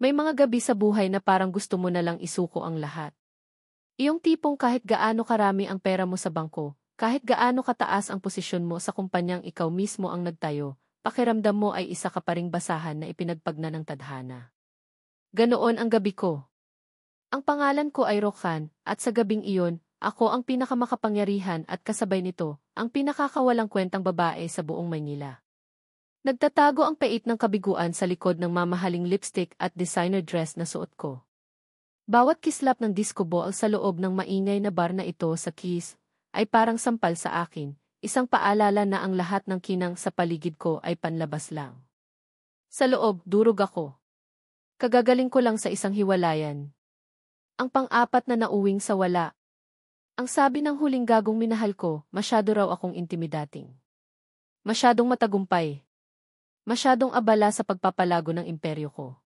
May mga gabi sa buhay na parang gusto mo na lang isuko ang lahat. Iyong tipong kahit gaano karami ang pera mo sa bangko, kahit gaano kataas ang posisyon mo sa kumpanyang ikaw mismo ang nagtayo, pakiramdam mo ay isa ka pa ring basahan na ipinagpagna ng tadhana. Ganoon ang gabi ko. Ang pangalan ko ay Roxanne, at sa gabing iyon, ako ang pinakamakapangyarihan at kasabay nito, ang pinakakawalang kwentang babae sa buong Maynila. Nagtatago ang pait ng kabiguan sa likod ng mamahaling lipstick at designer dress na suot ko. Bawat kislap ng disco ball sa loob ng maingay na bar na ito sa Keys ay parang sampal sa akin, isang paalala na ang lahat ng kinang sa paligid ko ay panlabas lang. Sa loob, durog ako. Kagagaling ko lang sa isang hiwalayan. Ang pang-apat na nauwing sa wala. Ang sabi ng huling gagong minahal ko, masyado raw akong intimidating. Masyadong matagumpay. Masyadong abala sa pagpapalago ng imperyo ko.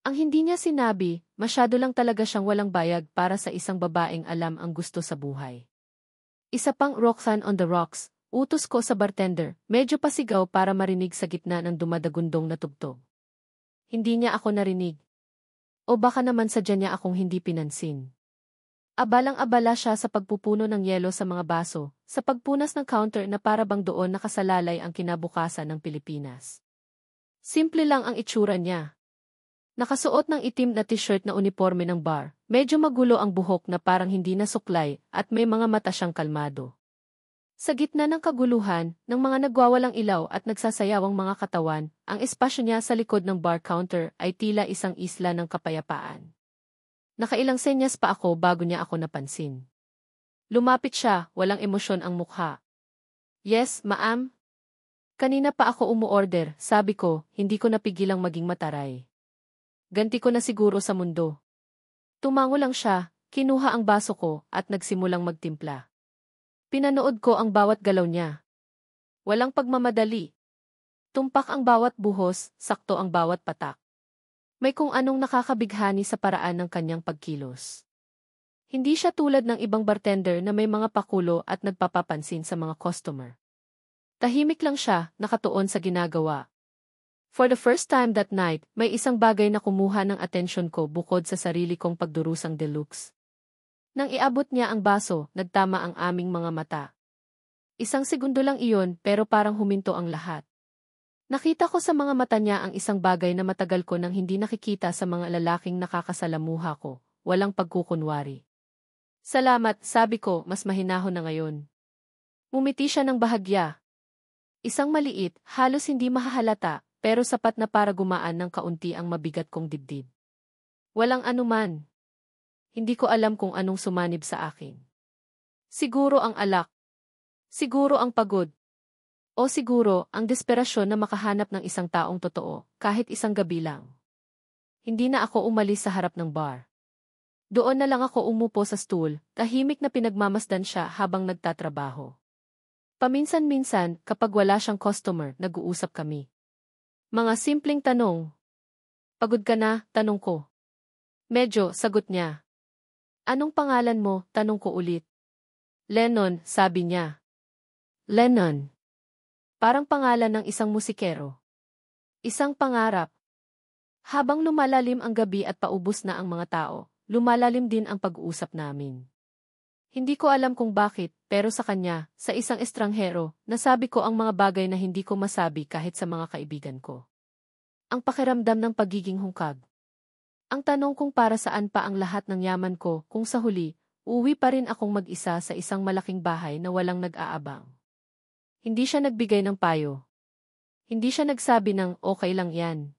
Ang hindi niya sinabi, masyado lang talaga siyang walang bayag para sa isang babaeng alam ang gusto sa buhay. Isa pang Roxanne on the rocks, utos ko sa bartender, medyo pasigaw para marinig sa gitna ng dumadagundong na tugtog. Hindi niya ako narinig. O baka naman sadya niya akong hindi pinansin. Abalang-abala siya sa pagpupuno ng yelo sa mga baso, sa pagpunas ng counter na para bang doon nakasalalay ang kinabukasan ng Pilipinas. Simple lang ang itsura niya. Nakasuot ng itim na t-shirt na uniforme ng bar, medyo magulo ang buhok na parang hindi nasuklay at may mga mata siyang kalmado. Sa gitna ng kaguluhan, ng mga nagwawalang ilaw at nagsasayawang mga katawan, ang espasyo niya sa likod ng bar counter ay tila isang isla ng kapayapaan. Nakailang senyas pa ako bago niya ako napansin. Lumapit siya, walang emosyon ang mukha. Yes, ma'am. Kanina pa ako umuorder, sabi ko, hindi ko napigilang maging mataray. Ganti ko na siguro sa mundo. Tumango lang siya, kinuha ang baso ko at nagsimulang magtimpla. Pinanood ko ang bawat galaw niya. Walang pagmamadali. Tumpak ang bawat buhos, sakto ang bawat patak. May kung anong nakakabighani sa paraan ng kanyang pagkilos. Hindi siya tulad ng ibang bartender na may mga pakulo at nagpapapansin sa mga customer. Tahimik lang siya, nakatuon sa ginagawa. For the first time that night, may isang bagay na kumuha ng atensyon ko bukod sa sarili kong pagdurusang deluxe. Nang iabot niya ang baso, nagtama ang aming mga mata. Isang segundo lang iyon pero parang huminto ang lahat. Nakita ko sa mga mata niya ang isang bagay na matagal ko nang hindi nakikita sa mga lalaking nakakasalamuha ko, walang pagkukunwari. Salamat, sabi ko, mas mahinahon na ngayon. Ngumiti siya ng bahagya. Isang maliit, halos hindi mahahalata, pero sapat na para gumaan ng kaunti ang mabigat kong dibdib. Walang anuman. Hindi ko alam kung anong sumanib sa akin. Siguro ang alak. Siguro ang pagod. O siguro, ang desperasyon na makahanap ng isang taong totoo, kahit isang gabi lang. Hindi na ako umalis sa harap ng bar. Doon na lang ako umupo sa stool, tahimik na pinagmamasdan siya habang nagtatrabaho. Paminsan-minsan, kapag wala siyang customer, nag-uusap kami. Mga simpleng tanong. Pagod ka na? Tanong ko. Medyo, sagot niya. Anong pangalan mo? Tanong ko ulit. Lennon, sabi niya. Lennon. Parang pangalan ng isang musikero. Isang pangarap. Habang lumalalim ang gabi at paubos na ang mga tao, lumalalim din ang pag-uusap namin. Hindi ko alam kung bakit, pero sa kanya, sa isang estranghero, nasabi ko ang mga bagay na hindi ko masabi kahit sa mga kaibigan ko. Ang pakiramdam ng pagiging hungkag. Ang tanong kung para saan pa ang lahat ng yaman ko kung sa huli, uuwi pa rin akong mag-isa sa isang malaking bahay na walang nag-aabang. Hindi siya nagbigay ng payo. Hindi siya nagsabi ng okay lang yan.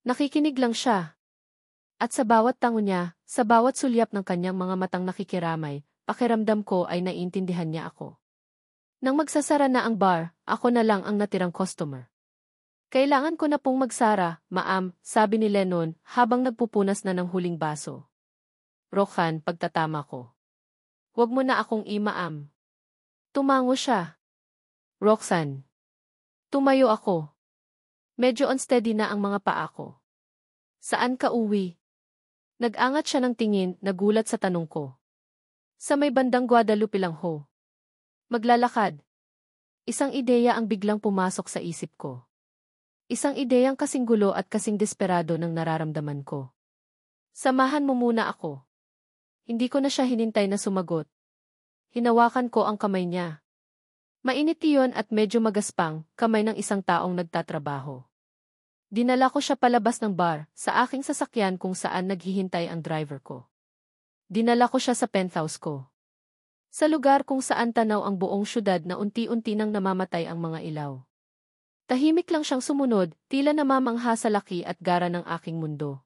Nakikinig lang siya. At sa bawat tango niya, sa bawat sulyap ng kanyang mga matang nakikiramay, pakiramdam ko ay naiintindihan niya ako. Nang magsasara na ang bar, ako na lang ang natirang customer. Kailangan ko na pong magsara, ma'am, sabi ni Lennon habang nagpupunas na ng huling baso. Roxanne, pagtatama ko. Huwag mo na akong i-ma'am. Tumango siya. Roxanne. Tumayo ako. Medyo unsteady na ang mga paa ko. Saan ka uwi? Nag-angat siya ng tingin, nagulat sa tanong ko. Sa may bandang Guadalupe lang ho. Maglalakad. Isang ideya ang biglang pumasok sa isip ko. Isang ideyang kasing gulo at kasing desperado ng nararamdaman ko. Samahan mo muna ako. Hindi ko na siya hinintay na sumagot. Hinawakan ko ang kamay niya. Mainit iyon at medyo magaspang, kamay ng isang taong nagtatrabaho. Dinala ko siya palabas ng bar, sa aking sasakyan kung saan naghihintay ang driver ko. Dinala ko siya sa penthouse ko. Sa lugar kung saan tanaw ang buong syudad na unti-unti nang namamatay ang mga ilaw. Tahimik lang siyang sumunod, tila namamangha sa laki at gara ng aking mundo.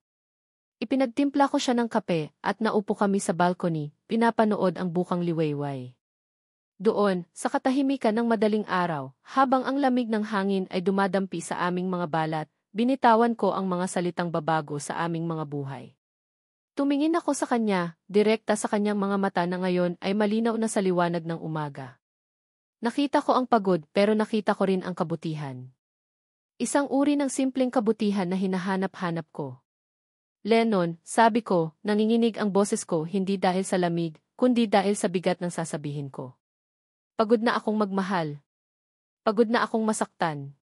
Ipinagtimpla ko siya ng kape at naupo kami sa balcony, pinapanood ang bukang liwayway. Doon, sa katahimikan ng madaling araw, habang ang lamig ng hangin ay dumadampi sa aming mga balat, binitawan ko ang mga salitang babago sa aming mga buhay. Tumingin ako sa kanya, direkta sa kanyang mga mata na ngayon ay malinaw na sa liwanag ng umaga. Nakita ko ang pagod pero nakita ko rin ang kabutihan. Isang uri ng simpleng kabutihan na hinahanap-hanap ko. Lennon, sabi ko, nanginginig ang boses ko hindi dahil sa lamig, kundi dahil sa bigat ng sasabihin ko. Pagod na akong magmahal. Pagod na akong masaktan.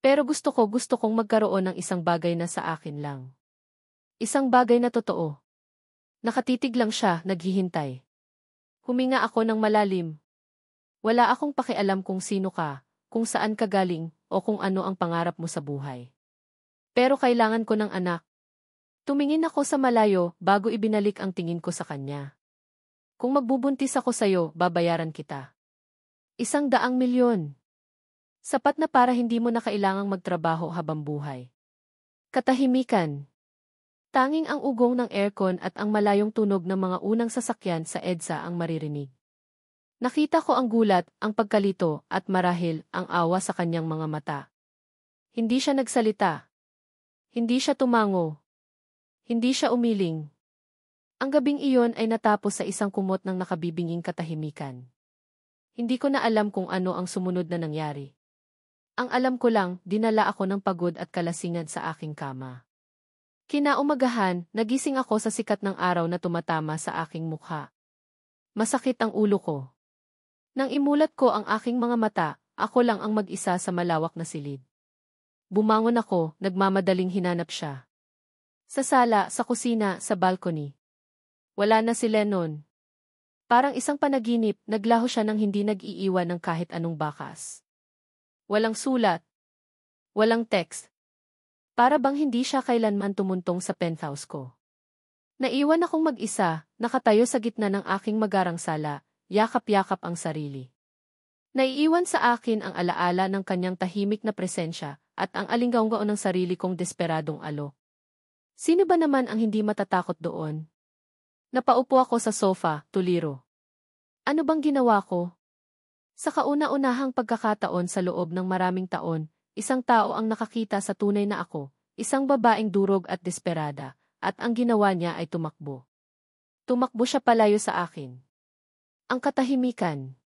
Pero gusto kong magkaroon ng isang bagay na sa akin lang. Isang bagay na totoo. Nakatitig lang siya, naghihintay. Huminga ako ng malalim. Wala akong pakialam kung sino ka, kung saan ka galing, o kung ano ang pangarap mo sa buhay. Pero kailangan ko ng anak. Tumingin ako sa malayo bago ibinalik ang tingin ko sa kanya. Kung magbubuntis ako sa'yo, babayaran kita. 100,000,000. Sapat na para hindi mo na kailangang magtrabaho habang buhay. Katahimikan. Tanging ang ugong ng aircon at ang malayong tunog ng mga unang sasakyan sa EDSA ang maririnig. Nakita ko ang gulat, ang pagkalito, at marahil, ang awa sa kanyang mga mata. Hindi siya nagsalita. Hindi siya tumango. Hindi siya umiling. Ang gabing iyon ay natapos sa isang kumot ng nakabibinging katahimikan. Hindi ko na alam kung ano ang sumunod na nangyari. Ang alam ko lang, dinala ako ng pagod at kalasingan sa aking kama. Kinaumagahan, nagising ako sa sikat ng araw na tumatama sa aking mukha. Masakit ang ulo ko. Nang imulat ko ang aking mga mata, ako lang ang mag-isa sa malawak na silid. Bumangon ako, nagmamadaling hinanap siya. Sa sala, sa kusina, sa balcony. Wala na si Lennon. Parang isang panaginip, naglaho siya nang hindi nag-iiwan ng kahit anong bakas. Walang sulat. Walang text. Para bang hindi siya kailanman tumuntong sa penthouse ko. Naiwan akong mag-isa, nakatayo sa gitna ng aking magarang sala, yakap-yakap ang sarili. Naiiwan sa akin ang alaala ng kanyang tahimik na presensya at ang alinggaw-ngaw ng sarili kong desperadong alok. Sino ba naman ang hindi matatakot doon? Napaupo ako sa sofa, tuliro. Ano bang ginawa ko? Sa kauna-unahang pagkakataon sa loob ng maraming taon, isang tao ang nakakita sa tunay na ako, isang babaeng durog at desperada, at ang ginawa niya ay tumakbo. Tumakbo siya palayo sa akin. Ang katahimikan.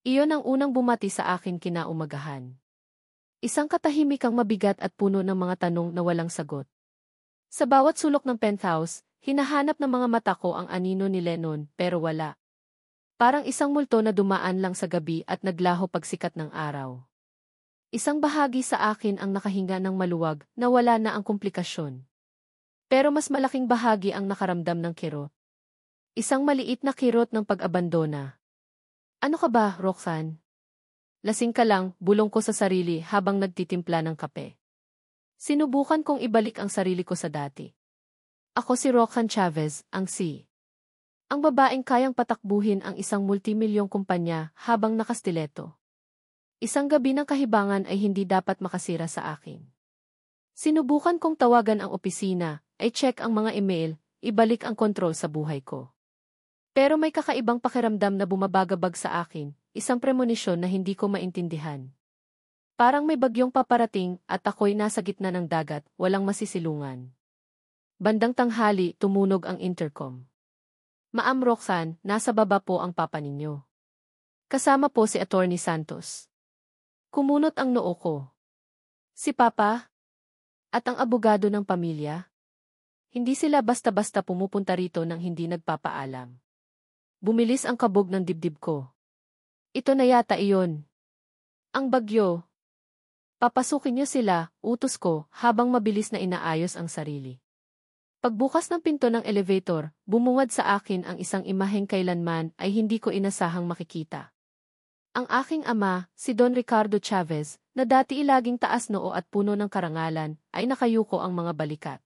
Iyon ang unang bumati sa akin kinaumagahan. Isang katahimikang mabigat at puno ng mga tanong na walang sagot. Sa bawat sulok ng penthouse, hinahanap ng mga mata ko ang anino ni Lennon, pero wala. Parang isang multo na dumaan lang sa gabi at naglaho pagsikat ng araw. Isang bahagi sa akin ang nakahinga ng maluwag na wala na ang komplikasyon. Pero mas malaking bahagi ang nakaramdam ng kirot. Isang maliit na kirot ng pag-abandona. Ano ka ba, Roxanne? Lasing ka lang, bulong ko sa sarili habang nagtitimpla ng kape. Sinubukan kong ibalik ang sarili ko sa dati. Ako si Roxanne Chavez, ang ang babaeng kayang patakbuhin ang isang multimilyong kumpanya habang nakastileto. Isang gabi ng kahibangan ay hindi dapat makasira sa akin. Sinubukan kong tawagan ang opisina, i-check ang mga email, ibalik ang kontrol sa buhay ko. Pero may kakaibang pakiramdam na bumabagabag sa akin, isang premonisyon na hindi ko maintindihan. Parang may bagyong paparating at ako'y nasa gitna ng dagat, walang masisilungan. Bandang tanghali, tumunog ang intercom. Ma'am Roxanne, nasa baba po ang papa ninyo. Kasama po si Attorney Santos. Kumunot ang noo ko. Si Papa? At ang abogado ng pamilya? Hindi sila basta-basta pumupunta rito nang hindi nagpapaalam. Bumilis ang kabog ng dibdib ko. Ito na yata iyon. Ang bagyo. Papasukin niyo sila, utos ko, habang mabilis na inaayos ang sarili. Pagbukas ng pinto ng elevator, bumungad sa akin ang isang imaheng kailanman ay hindi ko inasahang makikita. Ang aking ama, si Don Ricardo Chavez, na dati ilaging taas noo at puno ng karangalan, ay nakayuko ang mga balikat.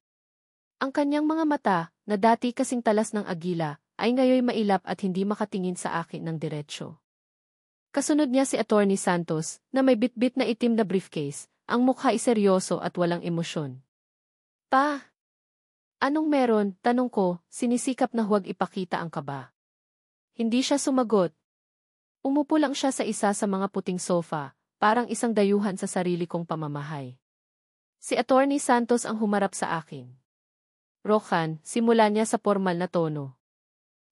Ang kanyang mga mata, na dati kasing talas ng agila, ay ngayoy mailap at hindi makatingin sa akin ng diretsyo. Kasunod niya si Attorney Santos, na may bitbit na itim na briefcase, ang mukha ay seryoso at walang emosyon. Pa! Anong meron? Tanong ko, sinisikap na huwag ipakita ang kaba. Hindi siya sumagot. Umupo lang siya sa isa sa mga puting sofa, parang isang dayuhan sa sarili kong pamamahay. Si Attorney Santos ang humarap sa akin. Rohan, simula niya sa formal na tono.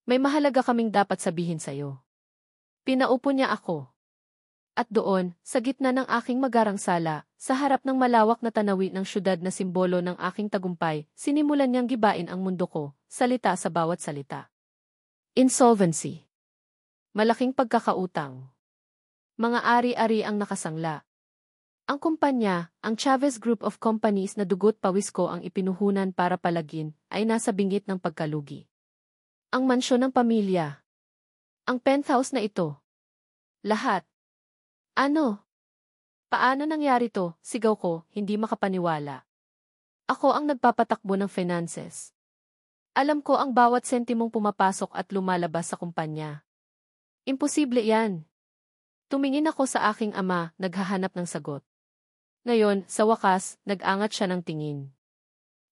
May mahalaga kaming dapat sabihin sa'yo. Pinaupo niya ako. At doon, sa gitna ng aking magarang sala, sa harap ng malawak na tanawin ng syudad na simbolo ng aking tagumpay, sinimulan niyang gibain ang mundo ko, salita sa bawat salita. Insolvency. Malaking pagkakautang. Mga ari-ari ang nakasangla. Ang kumpanya, ang Chavez Group of Companies na dugot pawis ko ang ipinuhunan para palagin, ay nasa bingit ng pagkalugi. Ang mansyon ng pamilya. Ang penthouse na ito. Lahat. Ano? Paano nangyari to? Sigaw ko, hindi makapaniwala. Ako ang nagpapatakbo ng finances. Alam ko ang bawat sentimong pumapasok at lumalabas sa kumpanya. Imposible yan. Tumingin ako sa aking ama, naghahanap ng sagot. Ngayon, sa wakas, nag-angat siya ng tingin.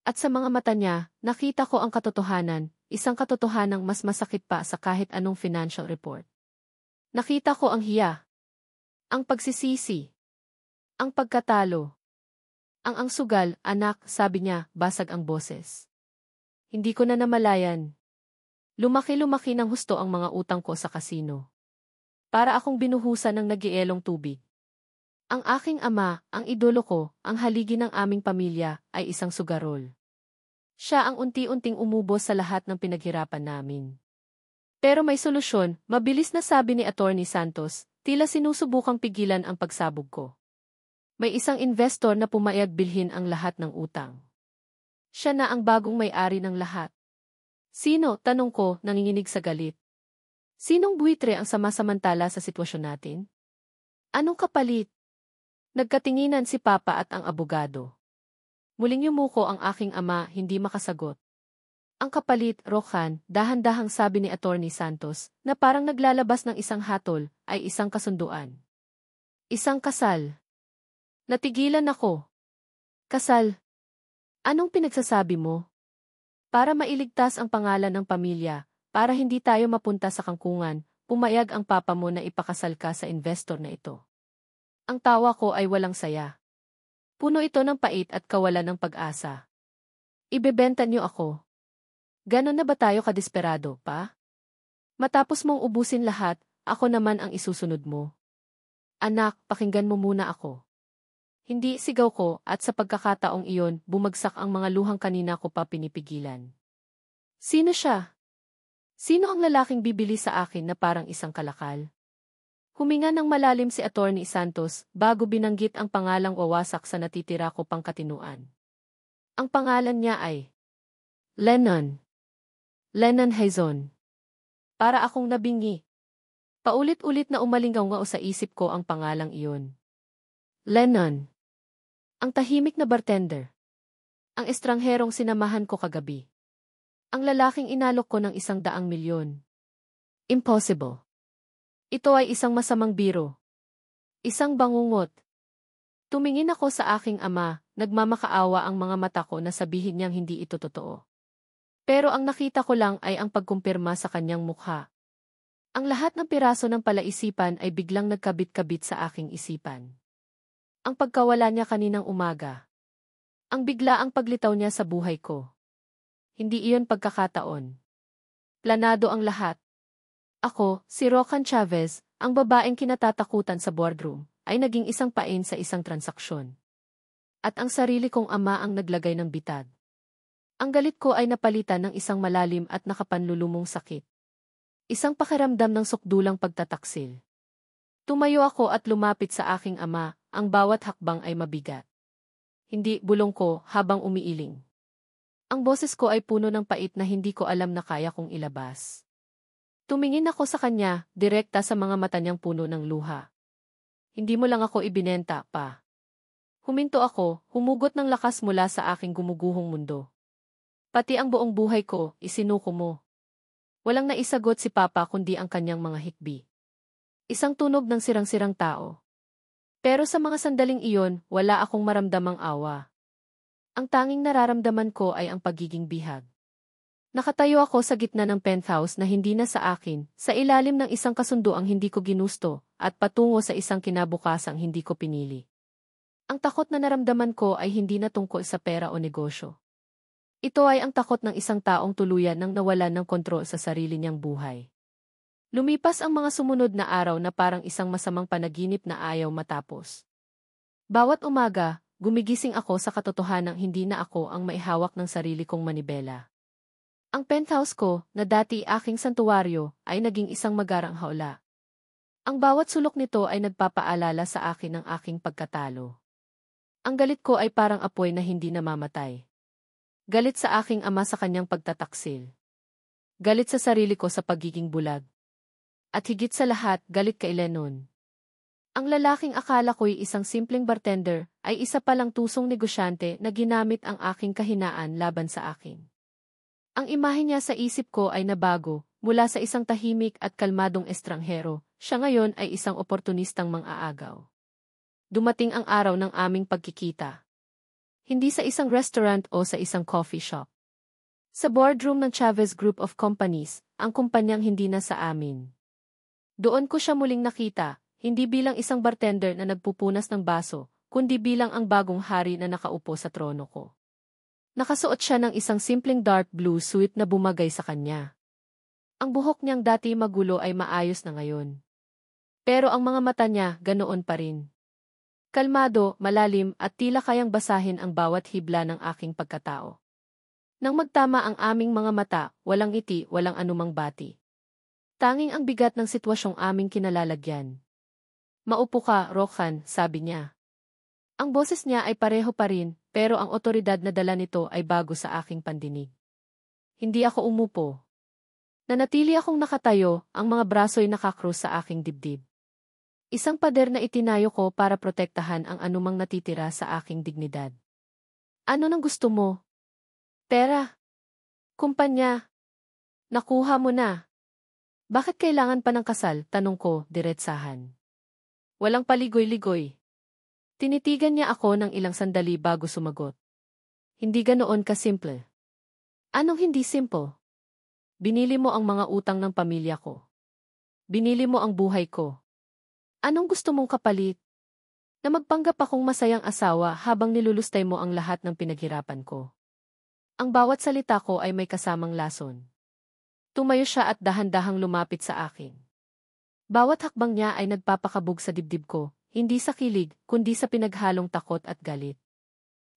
At sa mga mata niya, nakita ko ang katotohanan, isang katotohanang mas masakit pa sa kahit anong financial report. Nakita ko ang hiya. Ang pagsisisi. Ang pagkatalo. Ang sugal, anak, sabi niya, basag ang boses. Hindi ko na namalayan. Lumaki-lumaki ng husto ang mga utang ko sa kasino. Para akong binuhusan ng nagielong tubig. Ang aking ama, ang idolo ko, ang haligi ng aming pamilya, ay isang sugarol. Siya ang unti-unting umubos sa lahat ng pinaghirapan namin. Pero may solusyon, mabilis na sabi ni Attorney Santos, tila sinusubukang pigilan ang pagsabog ko. May isang investor na pumayag bilhin ang lahat ng utang. Siya na ang bagong may-ari ng lahat. Sino? Tanong ko, nanginginig sa galit. Sinong buitre ang samasamantala sa sitwasyon natin? Anong kapalit? Nagkatinginan si Papa at ang abogado. Muling yumuko ang aking ama, hindi makasagot. Ang kapalit, Rohan, dahan-dahang sabi ni Attorney Santos, na parang naglalabas ng isang hatol, ay isang kasunduan. Isang kasal. Natigilan ako. Kasal. Anong pinagsasabi mo? Para mailigtas ang pangalan ng pamilya, para hindi tayo mapunta sa kangkungan, pumayag ang papa mo na ipakasal ka sa investor na ito. Ang tawa ko ay walang saya. Puno ito ng pait at kawalan ng pag-asa. Ibebenta niyo ako. Ganon na ba tayo kadesperado, pa? Matapos mong ubusin lahat, ako naman ang isusunod mo. Anak, pakinggan mo muna ako. Hindi, sigaw ko, at sa pagkakataong iyon, bumagsak ang mga luhang kanina ko pa pinipigilan. Sino siya? Sino ang lalaking bibili sa akin na parang isang kalakal? Huminga ng malalim si Attorney Santos bago binanggit ang pangalang wawasak sa natitira ko pang katinuan. Ang pangalan niya ay Lennon. Lennon Hazen. Para akong nabingi. Paulit-ulit na umalingaw sa isip ko ang pangalang iyon. Lennon. Ang tahimik na bartender. Ang estrangherong sinamahan ko kagabi. Ang lalaking inalok ko ng 100 milyon. Impossible. Ito ay isang masamang biro. Isang bangungot. Tumingin ako sa aking ama, nagmamakaawa ang mga mata ko na sabihin niyang hindi ito totoo. Pero ang nakita ko lang ay ang pagkumpirma sa kanyang mukha. Ang lahat ng piraso ng palaisipan ay biglang nagkabit-kabit sa aking isipan. Ang pagkawala niya kaninang umaga. Ang biglaang paglitaw niya sa buhay ko. Hindi iyon pagkakataon. Planado ang lahat. Ako, si Rohan Chavez, ang babaeng kinatatakutan sa boardroom, ay naging isang pain sa isang transaksyon. At ang sarili kong ama ang naglagay ng bitag. Ang galit ko ay napalitan ng isang malalim at nakapanlulumong sakit. Isang pakiramdam ng sukdulang pagtataksil. Tumayo ako at lumapit sa aking ama, ang bawat hakbang ay mabigat. Hindi, bulong ko habang umiiling. Ang boses ko ay puno ng pait na hindi ko alam na kaya kong ilabas. Tumingin ako sa kanya, direkta sa mga mata niyang puno ng luha. Hindi mo lang ako ibinenta, pa. Huminto ako, humugot ng lakas mula sa aking gumuguhong mundo. Pati ang buong buhay ko, isinuko mo. Walang naisagot si Papa kundi ang kanyang mga hikbi. Isang tunog ng sirang-sirang tao. Pero sa mga sandaling iyon, wala akong maramdamang awa. Ang tanging nararamdaman ko ay ang pagiging bihag. Nakatayo ako sa gitna ng penthouse na hindi na sa akin, sa ilalim ng isang kasunduang hindi ko ginusto, at patungo sa isang kinabukasang hindi ko pinili. Ang takot na naramdaman ko ay hindi na tungkol sa pera o negosyo. Ito ay ang takot ng isang taong tuluyan nang nawalan ng kontrol sa sarili niyang buhay. Lumipas ang mga sumunod na araw na parang isang masamang panaginip na ayaw matapos. Bawat umaga, gumigising ako sa katotohanang hindi na ako ang maihawak ng sarili kong manibela. Ang penthouse ko, na dati aking santuwaryo, ay naging isang magarang hawla. Ang bawat sulok nito ay nagpapaalala sa akin ng aking pagkatalo. Ang galit ko ay parang apoy na hindi namamatay. Galit sa aking ama sa kanyang pagtataksil. Galit sa sarili ko sa pagiging bulag. At higit sa lahat, galit kay Lennon. Ang lalaking akala ko'y isang simpleng bartender, ay isa palang tusong negosyante na ginamit ang aking kahinaan laban sa akin. Ang imahe niya sa isip ko ay nabago, mula sa isang tahimik at kalmadong estranghero, siya ngayon ay isang oportunistang mang-aagaw. Dumating ang araw ng aming pagkikita. Hindi sa isang restaurant o sa isang coffee shop. Sa boardroom ng Chavez Group of Companies, ang kumpanyang hindi na sa amin. Doon ko siya muling nakita, hindi bilang isang bartender na nagpupunas ng baso, kundi bilang ang bagong hari na nakaupo sa trono ko. Nakasuot siya ng isang simpleng dark blue suit na bumagay sa kanya. Ang buhok niyang dati magulo ay maayos na ngayon. Pero ang mga mata niya ganoon pa rin. Kalmado, malalim at tila kayang basahin ang bawat hibla ng aking pagkatao. Nang magtama ang aming mga mata, walang ngiti, walang anumang bati. Tanging ang bigat ng sitwasyong aming kinalalagyan. Maupo ka, Rohan, sabi niya. Ang boses niya ay pareho pa rin, pero ang otoridad na dala nito ay bago sa aking pandinig. Hindi ako umupo. Nanatili akong nakatayo, ang mga braso'y nakakrus sa aking dibdib. Isang pader na itinayo ko para protektahan ang anumang natitira sa aking dignidad. Ano nang gusto mo? Pera? Kumpanya? Nakuha mo na. Bakit kailangan pa ng kasal? Tanong ko, diretsahan. Walang paligoy-ligoy. Tinitigan niya ako ng ilang sandali bago sumagot. Hindi ganoon kasimple. Anong hindi simple? Binili mo ang mga utang ng pamilya ko. Binili mo ang buhay ko. Anong gusto mong kapalit? Na magpanggap akong masayang asawa habang nilulustay mo ang lahat ng pinaghirapan ko. Ang bawat salita ko ay may kasamang lason. Tumayo siya at dahan-dahang lumapit sa akin. Bawat hakbang niya ay nagpapakabog sa dibdib ko, hindi sa kilig, kundi sa pinaghalong takot at galit.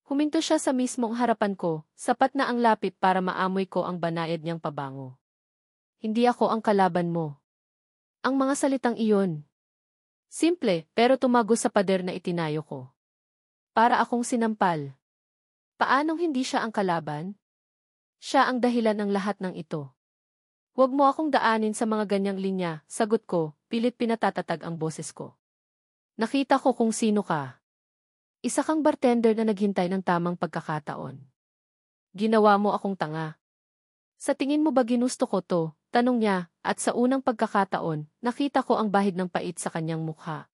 Huminto siya sa mismong harapan ko, sapat na ang lapit para maamoy ko ang banayad niyang pabango. Hindi ako ang kalaban mo. Ang mga salitang iyon. Simple, pero tumago sa pader na itinayo ko. Para akong sinampal. Paanong hindi siya ang kalaban? Siya ang dahilan ng lahat ng ito. Huwag mo akong daanin sa mga ganyang linya, sagot ko, pilit pinatatatag ang boses ko. Nakita ko kung sino ka. Isa kang bartender na naghintay ng tamang pagkakataon. Ginawa mo akong tanga. Sa tingin mo ba ginusto ko to? Tanong niya, at sa unang pagkakataon, nakita ko ang bahid ng pait sa kanyang mukha.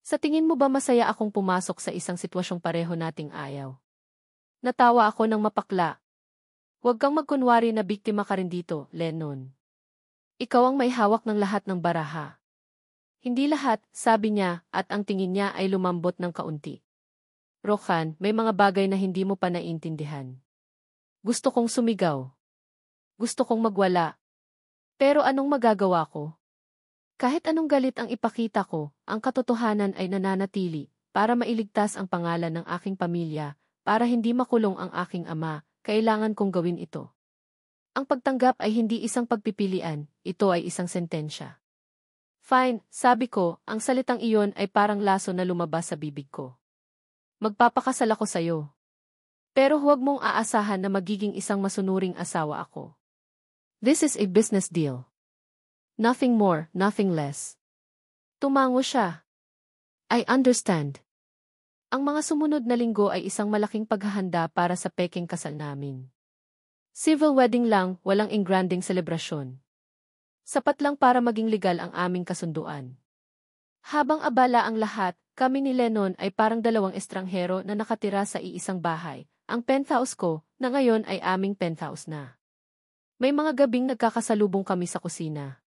Sa tingin mo ba masaya akong pumasok sa isang sitwasyong pareho nating ayaw? Natawa ako ng mapakla. Huwag kang magkunwari na biktima ka rin dito, Lennon. Ikaw ang may hawak ng lahat ng baraha. Hindi lahat, sabi niya, at ang tingin niya ay lumambot ng kaunti. Rohan, may mga bagay na hindi mo pa naiintindihan. Gusto kong sumigaw. Gusto kong magwala. Pero anong magagawa ko? Kahit anong galit ang ipakita ko, ang katotohanan ay nananatili, para mailigtas ang pangalan ng aking pamilya, para hindi makulong ang aking ama, kailangan kong gawin ito. Ang pagtanggap ay hindi isang pagpipilian, ito ay isang sentensya. Fine, sabi ko, ang salitang iyon ay parang laso na lumabas sa bibig ko. Magpapakasal ako sa'yo. Pero huwag mong aasahan na magiging isang masunuring asawa ako. This is a business deal. Nothing more, nothing less. Tumango siya. I understand. Ang mga sumunod na linggo ay isang malaking paghahanda para sa peking kasal namin. Civil wedding lang, walang engranding selebrasyon. Sapat lang para maging legal ang aming kasunduan. Habang abala ang lahat, kami ni Lennon ay parang dalawang estranghero na nakatira sa iisang bahay. Ang penthouse ko, na ngayon ay aming penthouse na. May mga gabing nagkakasalubong kami sa kusina.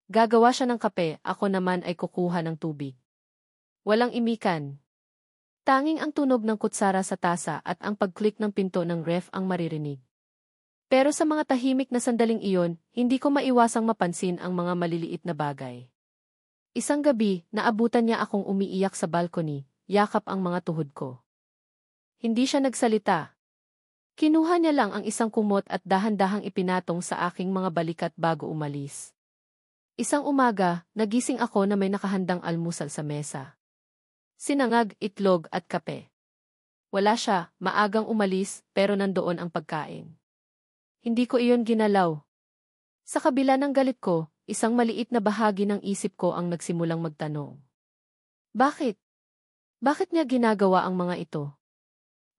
Gagawa siya ng kape, ako naman ay kukuha ng tubig. Walang imikan. Tanging ang tunog ng kutsara sa tasa at ang pag-click ng pinto ng ref ang maririnig. Pero sa mga tahimik na sandaling iyon, hindi ko maiwasang mapansin ang mga maliliit na bagay. Isang gabi, naabutan niya akong umiiyak sa balcony, yakap ang mga tuhod ko. Hindi siya nagsalita. Kinuha niya lang ang isang kumot at dahan-dahang ipinatong sa aking mga balikat bago umalis. Isang umaga, nagising ako na may nakahandang almusal sa mesa. Sinangag, itlog at kape. Wala siya, maagang umalis, pero nandoon ang pagkain. Hindi ko iyon ginalaw. Sa kabila ng galit ko, isang maliit na bahagi ng isip ko ang nagsimulang magtanong. Bakit? Bakit niya ginagawa ang mga ito?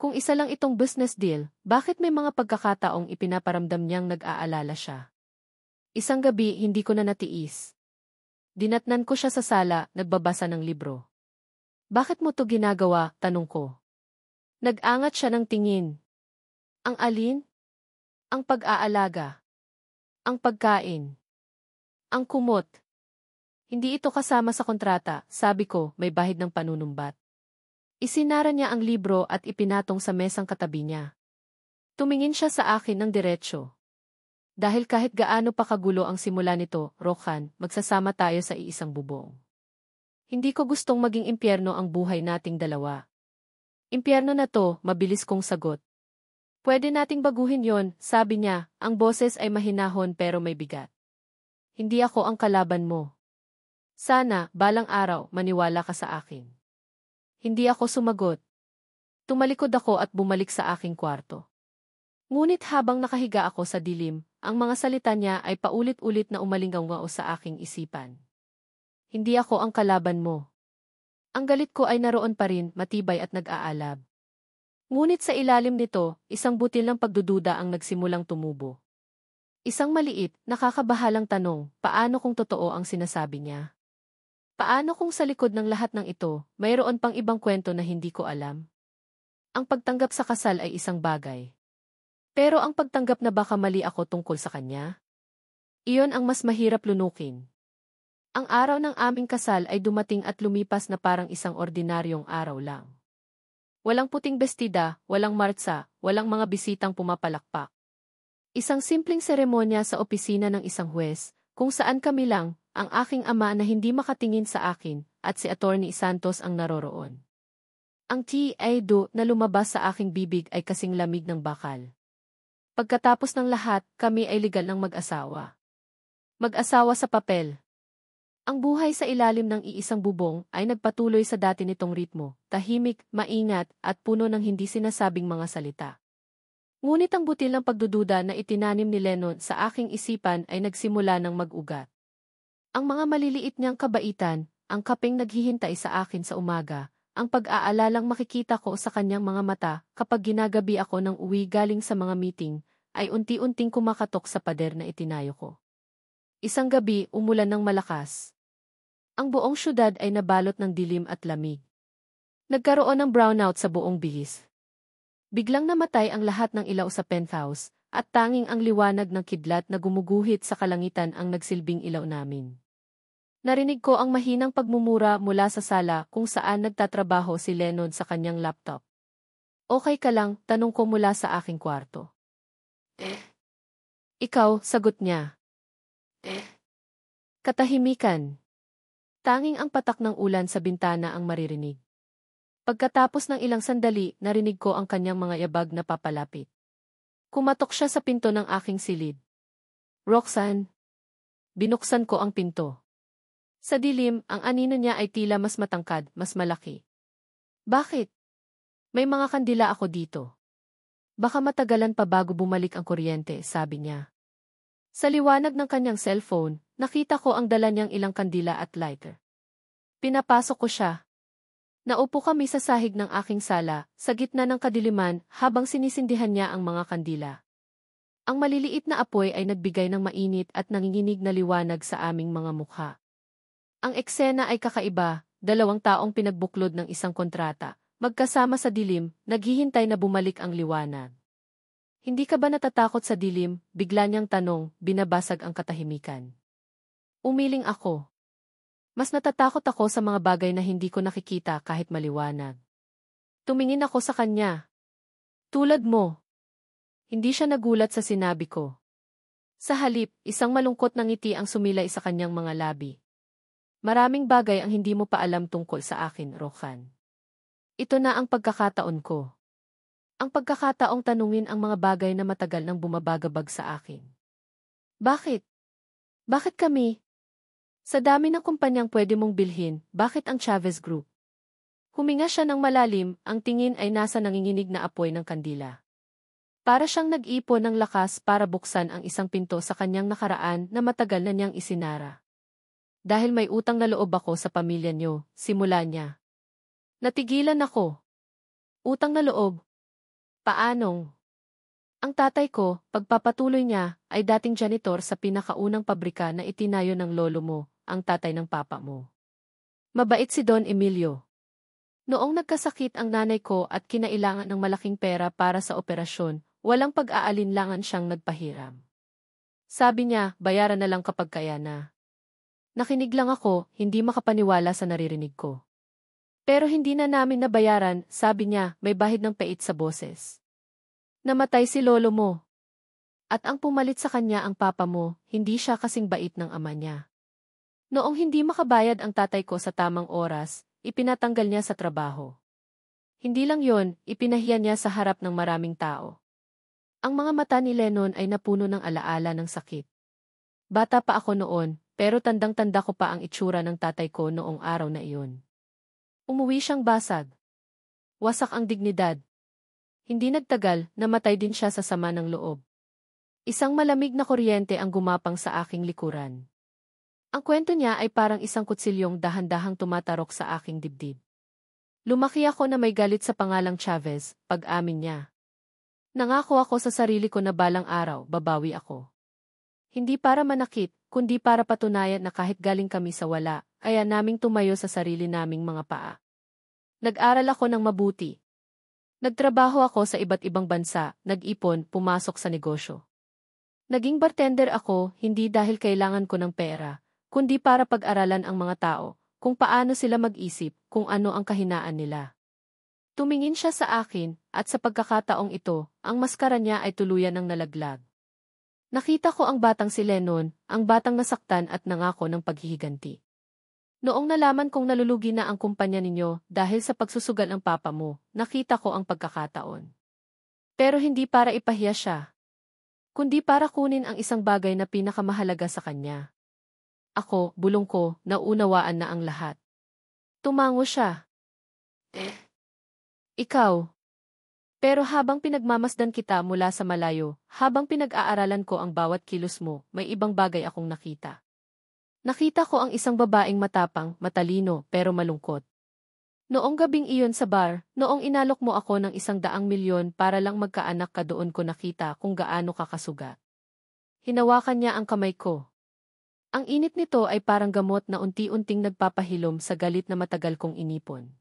Kung isa lang itong business deal, bakit may mga pagkakataong ipinaparamdam niyang nag-aalala siya? Isang gabi, hindi ko na natiis. Dinatnan ko siya sa sala, nagbabasa ng libro. Bakit mo to ginagawa? Tanong ko. Nag-angat siya ng tingin. Ang alin? Ang pag-aalaga. Ang pagkain. Ang kumot. Hindi ito kasama sa kontrata, sabi ko, may bahid ng panunumbat. Isinara niya ang libro at ipinatong sa mesang katabi niya. Tumingin siya sa akin ng diretsyo. Dahil kahit gaano pa kagulo ang simula nito, Roxanne, magsasama tayo sa iisang bubong. Hindi ko gustong maging impyerno ang buhay nating dalawa. Impyerno na to, mabilis kong sagot. Pwede nating baguhin yon, sabi niya, ang boses ay mahinahon pero may bigat. Hindi ako ang kalaban mo. Sana, balang araw, maniwala ka sa akin. Hindi ako sumagot. Tumalikod ako at bumalik sa aking kwarto. Ngunit habang nakahiga ako sa dilim, ang mga salita niya ay paulit-ulit na umalinggaw sa aking isipan. Hindi ako ang kalaban mo. Ang galit ko ay naroon pa rin, matibay at nag-aalab. Ngunit sa ilalim nito, isang butil ng pagdududa ang nagsimulang tumubo. Isang maliit, nakakabahalang tanong, paano kung totoo ang sinasabi niya? Paano kung sa likod ng lahat ng ito, mayroon pang ibang kwento na hindi ko alam? Ang pagtanggap sa kasal ay isang bagay. Pero ang pagtanggap na baka mali ako tungkol sa kanya? Iyon ang mas mahirap lunukin. Ang araw ng aming kasal ay dumating at lumipas na parang isang ordinaryong araw lang. Walang puting bestida, walang martsa, walang mga bisitang pumapalakpak. Isang simpleng seremonya sa opisina ng isang huwes, kung saan kami lang, ang aking ama na hindi makatingin sa akin, at si Attorney Santos ang naroroon. Ang T.A.do na lumabas sa aking bibig ay kasing lamig ng bakal. Pagkatapos ng lahat, kami ay legal ng mag-asawa. Mag-asawa sa papel. Ang buhay sa ilalim ng iisang bubong ay nagpatuloy sa dati nitong ritmo, tahimik, maingat, at puno ng hindi sinasabing mga salita. Ngunit ang butil ng pagdududa na itinanim ni Lennon sa aking isipan ay nagsimula ng mag-ugat. Ang mga maliliit niyang kabaitan, ang kapeng naghihintay sa akin sa umaga, ang pag-aalalang makikita ko sa kanyang mga mata kapag ginagabi ako ng uwi galing sa mga meeting, ay unti-unting kumakatok sa pader na itinayo ko. Isang gabi, umulan ng malakas. Ang buong syudad ay nabalot ng dilim at lamig. Nagkaroon ng brownout sa buong bihis. Biglang namatay ang lahat ng ilaw sa penthouse, at tanging ang liwanag ng kidlat na gumuguhit sa kalangitan ang nagsilbing ilaw namin. Narinig ko ang mahinang pagmumura mula sa sala kung saan nagtatrabaho si Lennon sa kanyang laptop. Okay ka lang, tanong ko mula sa aking kwarto. Ikaw, sagot niya. Katahimikan. Tanging ang patak ng ulan sa bintana ang maririnig. Pagkatapos ng ilang sandali, narinig ko ang kanyang mga yabag na papalapit. Kumatok siya sa pinto ng aking silid. Roxanne. Binuksan ko ang pinto. Sa dilim, ang anino niya ay tila mas matangkad, mas malaki. Bakit? May mga kandila ako dito. Baka matagalan pa bago bumalik ang kuryente, sabi niya. Sa liwanag ng kanyang cellphone, nakita ko ang dala niyang ilang kandila at lighter. Pinapasok ko siya. Naupo kami sa sahig ng aking sala, sa gitna ng kadiliman, habang sinisindihan niya ang mga kandila. Ang maliliit na apoy ay nagbigay ng mainit at nanginginig na liwanag sa aming mga mukha. Ang eksena ay kakaiba, dalawang taong pinagbuklod ng isang kontrata, magkasama sa dilim, naghihintay na bumalik ang liwanag. Hindi ka ba natatakot sa dilim? Bigla niyang tanong, binabasag ang katahimikan. Umiling ako. Mas natatakot ako sa mga bagay na hindi ko nakikita kahit maliwanag. Tumingin ako sa kanya. Tulad mo. Hindi siya nagulat sa sinabi ko. Sa halip, isang malungkot na ngiti ang sumilay sa kanyang mga labi. Maraming bagay ang hindi mo pa alam tungkol sa akin, Rohan. Ito na ang pagkakataon ko. Ang pagkakataong tanungin ang mga bagay na matagal nang bumabagabag sa akin. Bakit? Bakit kami? Sa dami ng kumpanyang pwede mong bilhin, bakit ang Chavez Group? Huminga siya ng malalim, ang tingin ay nasa nanginginig na apoy ng kandila. Para siyang nag-ipon ng lakas para buksan ang isang pinto sa kanyang nakaraan na matagal na niyang isinara. Dahil may utang na loob ako sa pamilya niyo, simula niya. Natigilan ako. Utang na loob. Paanong? Ang tatay ko, pagpapatuloy niya, ay dating janitor sa pinakaunang pabrika na itinayo ng lolo mo, ang tatay ng papa mo. Mabait si Don Emilio. Noong nagkasakit ang nanay ko at kinailangan ng malaking pera para sa operasyon, walang pag-aalinlangan siyang nagpahiram. Sabi niya, bayaran na lang kapag kaya na. Nakinig lang ako, hindi makapaniwala sa naririnig ko. Pero hindi na namin nabayaran, sabi niya, may bahid ng pait sa boses. Namatay si lolo mo. At ang pumalit sa kanya ang papa mo, hindi siya kasing bait ng ama niya. Noong hindi makabayad ang tatay ko sa tamang oras, ipinatanggal niya sa trabaho. Hindi lang yon, ipinahiya niya sa harap ng maraming tao. Ang mga mata ni Lennon ay napuno ng alaala ng sakit. Bata pa ako noon, pero tandang-tanda ko pa ang itsura ng tatay ko noong araw na iyon. Umuwi siyang basag. Wasak ang dignidad. Hindi nagtagal, namatay din siya sa sama ng loob. Isang malamig na kuryente ang gumapang sa aking likuran. Ang kwento niya ay parang isang kutsilyong dahan-dahang tumatarok sa aking dibdib. Lumaki ako na may galit sa pangalang Chavez, pag-amin niya. Nangako ako sa sarili ko na balang araw, babawi ako. Hindi para manakit, kundi para patunayan na kahit galing kami sa wala, kaya naming tumayo sa sarili naming mga paa. Nag-aral ako ng mabuti. Nagtrabaho ako sa iba't ibang bansa, nag-ipon, pumasok sa negosyo. Naging bartender ako, hindi dahil kailangan ko ng pera, kundi para pag-aralan ang mga tao, kung paano sila mag-isip, kung ano ang kahinaan nila. Tumingin siya sa akin, at sa pagkakataong ito, ang maskara niya ay tuluyan ng nalaglag. Nakita ko ang batang si Lennon, ang batang nasaktan at nangako ng paghihiganti. Noong nalaman kong nalulugi na ang kumpanya ninyo dahil sa pagsusugal ng papa mo, nakita ko ang pagkakataon. Pero hindi para ipahiya siya, kundi para kunin ang isang bagay na pinakamahalaga sa kanya. Ako, bulong ko, naunawaan na ang lahat. Tumango siya. Ikaw. Pero habang pinagmamasdan kita mula sa malayo, habang pinag-aaralan ko ang bawat kilos mo, may ibang bagay akong nakita. Nakita ko ang isang babaeng matapang, matalino, pero malungkot. Noong gabing iyon sa bar, noong inalok mo ako ng 100 milyon para lang magkaanak ka doon ko nakita kung gaano ka kasugat. Hinawakan niya ang kamay ko. Ang init nito ay parang gamot na unti-unting nagpapahilom sa galit na matagal kong inipon.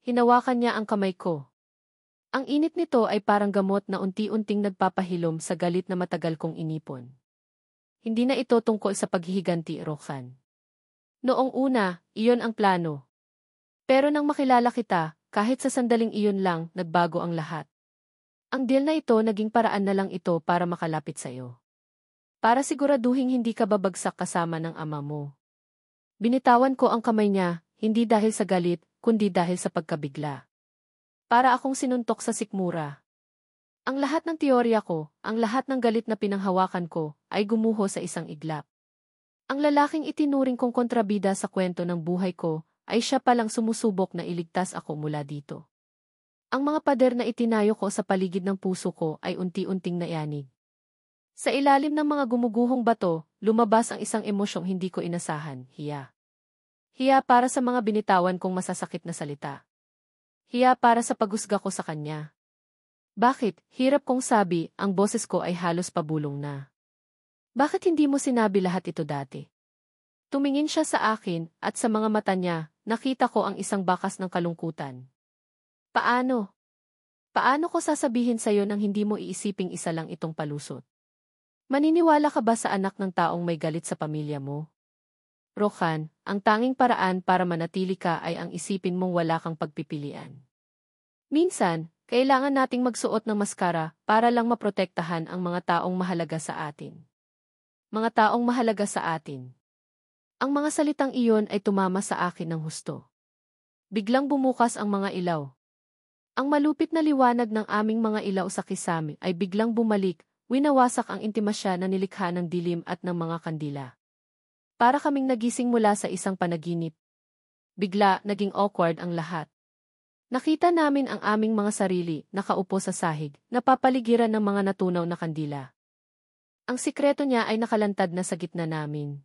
Hinawakan niya ang kamay ko. Ang init nito ay parang gamot na unti-unting nagpapahilom sa galit na matagal kong inipon. Hindi na ito tungkol sa paghihiganti, Rohan. Noong una, iyon ang plano. Pero nang makilala kita, kahit sa sandaling iyon lang, nagbago ang lahat. Ang deal na ito naging paraan na lang ito para makalapit sa iyo. Para siguraduhin hindi ka babagsak kasama ng ama mo. Binitawan ko ang kamay niya, hindi dahil sa galit, kundi dahil sa pagkabigla. Para akong sinuntok sa sikmura. Ang lahat ng teorya ko, ang lahat ng galit na pinanghawakan ko, ay gumuho sa isang iglap. Ang lalaking itinuring kong kontrabida sa kwento ng buhay ko ay siya palang sumusubok na iligtas ako mula dito. Ang mga pader na itinayo ko sa paligid ng puso ko ay unti-unting nayanig. Sa ilalim ng mga gumuguhong bato, lumabas ang isang emosyong hindi ko inasahan, hiya. Hiya para sa mga binitawan kong masasakit na salita. Hiya para sa paghusga ko sa kanya. Bakit, hirap kong sabi, ang boses ko ay halos pabulong na. Bakit hindi mo sinabi lahat ito dati? Tumingin siya sa akin, at sa mga mata niya, nakita ko ang isang bakas ng kalungkutan. Paano? Paano ko sasabihin sa'yo nang hindi mo iisiping isa lang itong palusot? Maniniwala ka ba sa anak ng taong may galit sa pamilya mo? Rohan, ang tanging paraan para manatili ka ay ang isipin mong wala kang pagpipilian. Minsan, kailangan nating magsuot ng maskara para lang maprotektahan ang mga taong mahalaga sa atin. Mga taong mahalaga sa atin. Ang mga salitang iyon ay tumama sa akin ng husto. Biglang bumukas ang mga ilaw. Ang malupit na liwanag ng aming mga ilaw sa kisame ay biglang bumalik, winawasak ang intimasya na nilikha ng dilim at ng mga kandila. Para kaming nagising mula sa isang panaginip. Bigla, naging awkward ang lahat. Nakita namin ang aming mga sarili, nakaupo sa sahig, napapaligiran ng mga natunaw na kandila. Ang sikreto niya ay nakalantad na sa gitna namin.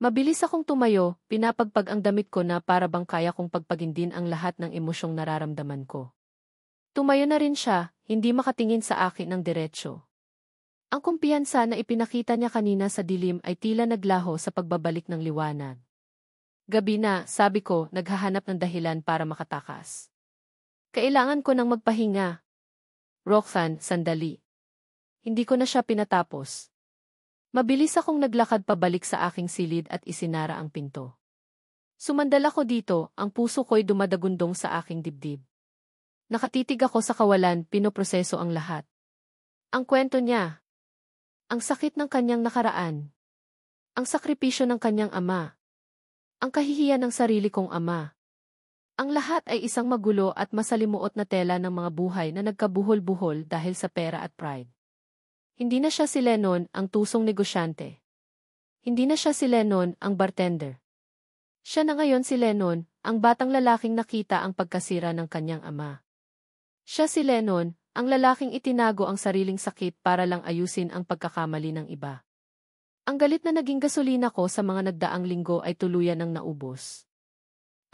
Mabilis akong tumayo, pinapagpag ang damit ko na para bang kaya kong pagpagindin ang lahat ng emosyong nararamdaman ko. Tumayo na rin siya, hindi makatingin sa akin ng diretsyo. Ang kumpiyansa na ipinakita niya kanina sa dilim ay tila naglaho sa pagbabalik ng liwanag. Gabi na, sabi ko, naghahanap ng dahilan para makatakas. Kailangan ko nang magpahinga. Roxanne, sandali. Hindi ko na siya pinatapos. Mabilis akong naglakad pabalik sa aking silid at isinara ang pinto. Sumandal ako dito, ang puso ko'y dumadagundong sa aking dibdib. Nakatitig ako sa kawalan, pinoproseso ang lahat. Ang kwento niya. Ang sakit ng kanyang nakaraan. Ang sakripisyo ng kanyang ama. Ang kahihiyan ng sarili kong ama. Ang lahat ay isang magulo at masalimuot na tela ng mga buhay na nagkabuhol-buhol dahil sa pera at pride. Hindi na siya si Lennon, ang tusong negosyante. Hindi na siya si Lennon, ang bartender. Siya na ngayon si Lennon, ang batang lalaking nakita ang pagkasira ng kanyang ama. Siya si Lennon, ang lalaking itinago ang sariling sakit para lang ayusin ang pagkakamali ng iba. Ang galit na naging gasolina ko sa mga nagdaang linggo ay tuluyan ng naubos.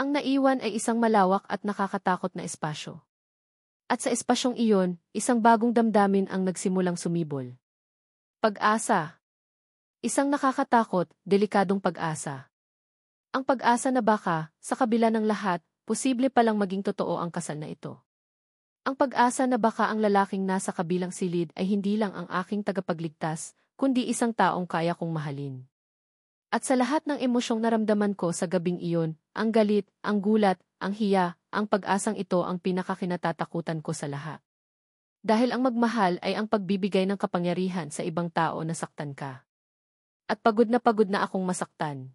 Ang naiwan ay isang malawak at nakakatakot na espasyo. At sa espasyong iyon, isang bagong damdamin ang nagsimulang sumibol. Pag-asa. Isang nakakatakot, delikadong pag-asa. Ang pag-asa na baka, sa kabila ng lahat, posible palang maging totoo ang kasal na ito. Ang pag-asa na baka ang lalaking nasa kabilang silid ay hindi lang ang aking tagapagligtas, kundi isang taong kaya kong mahalin. At sa lahat ng emosyong naramdaman ko sa gabing iyon, ang galit, ang gulat, ang hiya, ang pag-asang ito ang pinakakinatatakutan ko sa lahat. Dahil ang magmahal ay ang pagbibigay ng kapangyarihan sa ibang tao na saktan ka. At pagod na akong masaktan.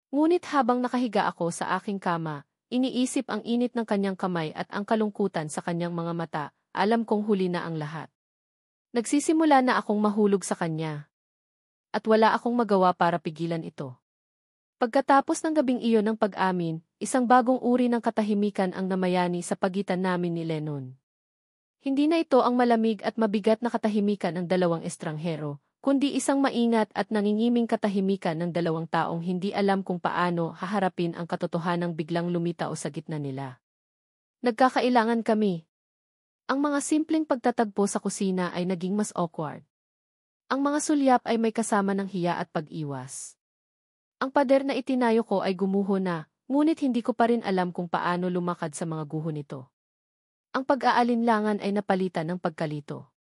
Ngunit habang nakahiga ako sa aking kama, iniisip ang init ng kanyang kamay at ang kalungkutan sa kanyang mga mata, alam kong huli na ang lahat. Nagsisimula na akong mahulog sa kanya. At wala akong magawa para pigilan ito. Pagkatapos ng gabing iyon ng pag-amin, isang bagong uri ng katahimikan ang namayani sa pagitan namin ni Lennon. Hindi na ito ang malamig at mabigat na katahimikan ng dalawang estranghero, kundi isang maingat at nangingiming katahimikan ng dalawang taong hindi alam kung paano haharapin ang katotohanang biglang lumitaw sa gitna nila. Nagkakailangan kami. Ang mga simpleng pagtatagpo sa kusina ay naging mas awkward. Ang mga sulyap ay may kasama ng hiya at pag-iwas. Ang pader na itinayo ko ay gumuho na, ngunit hindi ko pa rin alam kung paano lumakad sa mga guho nito. Ang pag-aalinlangan ay napalitan ng pagkalito.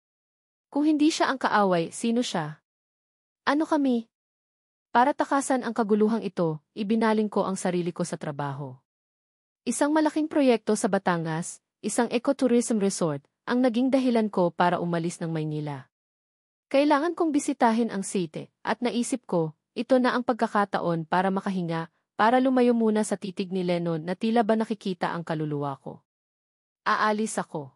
Kung hindi siya ang kaaway, sino siya? Ano kami? Para takasan ang kaguluhang ito, ibinaling ko ang sarili ko sa trabaho. Isang malaking proyekto sa Batangas, isang ecotourism resort, ang naging dahilan ko para umalis ng Maynila. Kailangan kong bisitahin ang site, at naisip ko, ito na ang pagkakataon para makahinga, para lumayo muna sa titig ni Lennon na tila ba nakikita ang kaluluwa ko. Aalis ako.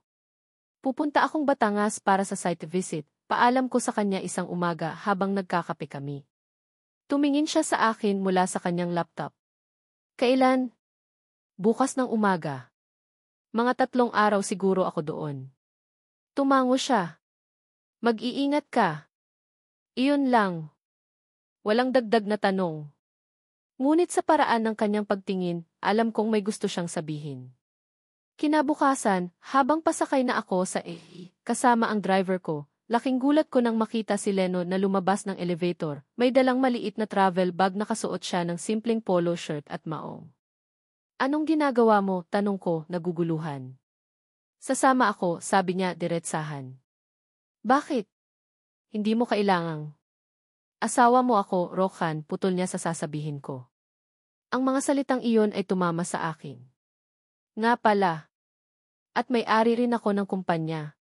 Pupunta akong Batangas para sa site visit, paalam ko sa kanya isang umaga habang nagkakape kami. Tumingin siya sa akin mula sa kanyang laptop. Kailan? Bukas ng umaga. Mga 3 araw siguro ako doon. Tumango siya. Mag-iingat ka. Iyon lang. Walang dagdag na tanong. Ngunit sa paraan ng kanyang pagtingin, alam kong may gusto siyang sabihin. Kinabukasan, habang pasakay na ako sa kasama ang driver ko, laking gulat ko nang makita si Leno na lumabas ng elevator, may dalang maliit na travel bag, nakasuot siya ng simpleng polo shirt at maong. Anong ginagawa mo? Tanong ko, naguguluhan. Sasama ako, sabi niya diretsahan. Bakit? Hindi mo kailangang. Asawa mo ako, Rohan, putol niya sa sasabihin ko. Ang mga salitang iyon ay tumama sa akin. Nga pala. At may-ari rin ako ng kumpanya.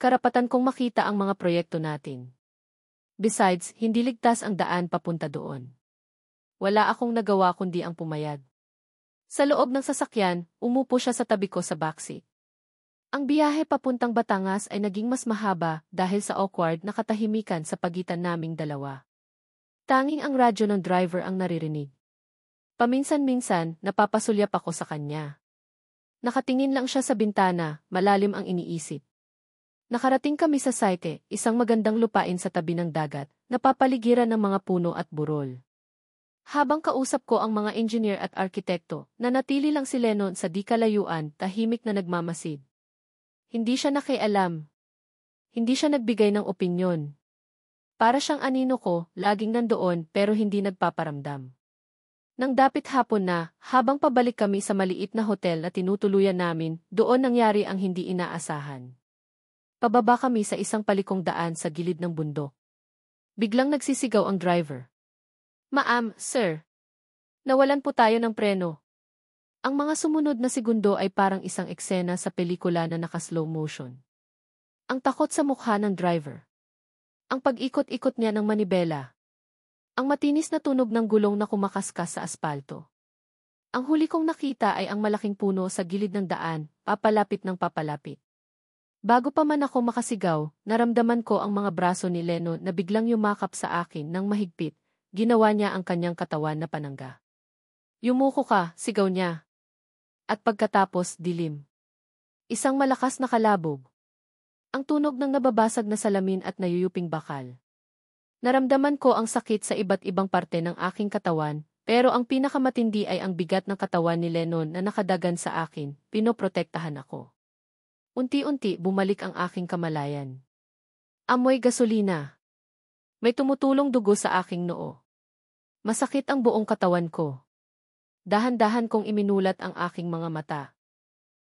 Karapatan kong makita ang mga proyekto natin. Besides, hindi ligtas ang daan papunta doon. Wala akong nagawa kundi ang pumayag. Sa loob ng sasakyan, umupo siya sa tabi ko sa backseat. Ang biyahe papuntang Batangas ay naging mas mahaba dahil sa awkward na katahimikan sa pagitan naming dalawa. Tanging ang radyo ng driver ang naririnig. Paminsan-minsan, napapasulyap ako sa kanya. Nakatingin lang siya sa bintana, malalim ang iniisip. Nakarating kami sa site, isang magandang lupain sa tabi ng dagat, napapaligiran ng mga puno at burol. Habang kausap ko ang mga engineer at arkitekto, nanatili lang si Lennon sa di kalayuan, tahimik na nagmamasid. Hindi siya nakialam. Hindi siya nagbigay ng opinyon. Para siyang anino ko, laging nandoon pero hindi nagpaparamdam. Nang dapit hapon na, habang pabalik kami sa maliit na hotel na tinutuluyan namin, doon nangyari ang hindi inaasahan. Pababa kami sa isang palikong daan sa gilid ng bundok. Biglang nagsisigaw ang driver. Ma'am, sir. Nawalan po tayo ng preno. Ang mga sumunod na segundo ay parang isang eksena sa pelikula na naka-slow motion. Ang takot sa mukha ng driver. Ang pag-ikot-ikot niya ng manibela. Ang matinis na tunog ng gulong na kumakaskas sa aspalto. Ang huli kong nakita ay ang malaking puno sa gilid ng daan, papalapit ng papalapit. Bago pa man ako makasigaw, naramdaman ko ang mga braso ni Leno na biglang yumakap sa akin ng mahigpit. Ginawa niya ang kanyang katawan na panangga. Yumuko ka, sigaw niya. At pagkatapos, dilim. Isang malakas na kalabog. Ang tunog ng nababasag na salamin at nayuyuping bakal. Naramdaman ko ang sakit sa iba't ibang parte ng aking katawan, pero ang pinakamatindi ay ang bigat ng katawan ni Lennon na nakadagan sa akin, pinoprotektahan ako. Unti-unti bumalik ang aking kamalayan. Amoy gasolina. May tumutulong dugo sa aking noo. Masakit ang buong katawan ko. Dahan-dahan kong iminulat ang aking mga mata.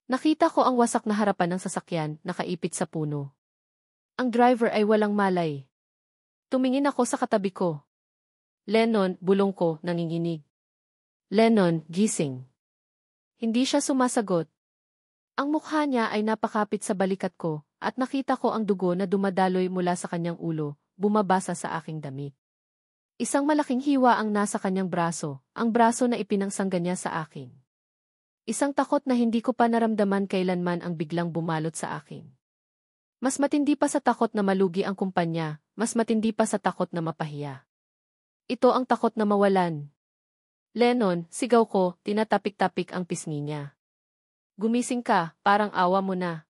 Nakita ko ang wasak na harapan ng sasakyan, nakaipit sa puno. Ang driver ay walang malay. Tumingin ako sa katabi ko. Lennon, bulong ko, nanginginig. Lennon, gising. Hindi siya sumasagot. Ang mukha niya ay napakapit sa balikat ko, at nakita ko ang dugo na dumadaloy mula sa kanyang ulo, bumabasa sa aking damit. Isang malaking hiwa ang nasa kanyang braso, ang braso na ipinangsangga niya sa akin. Isang takot na hindi ko pa naramdaman kailanman ang biglang bumalot sa akin. Mas matindi pa sa takot na malugi ang kumpanya, mas matindi pa sa takot na mapahiya. Ito ang takot na mawalan. Lennon, sigaw ko, tinatapik-tapik ang pisngi niya. Gumising ka, parang awa mo na.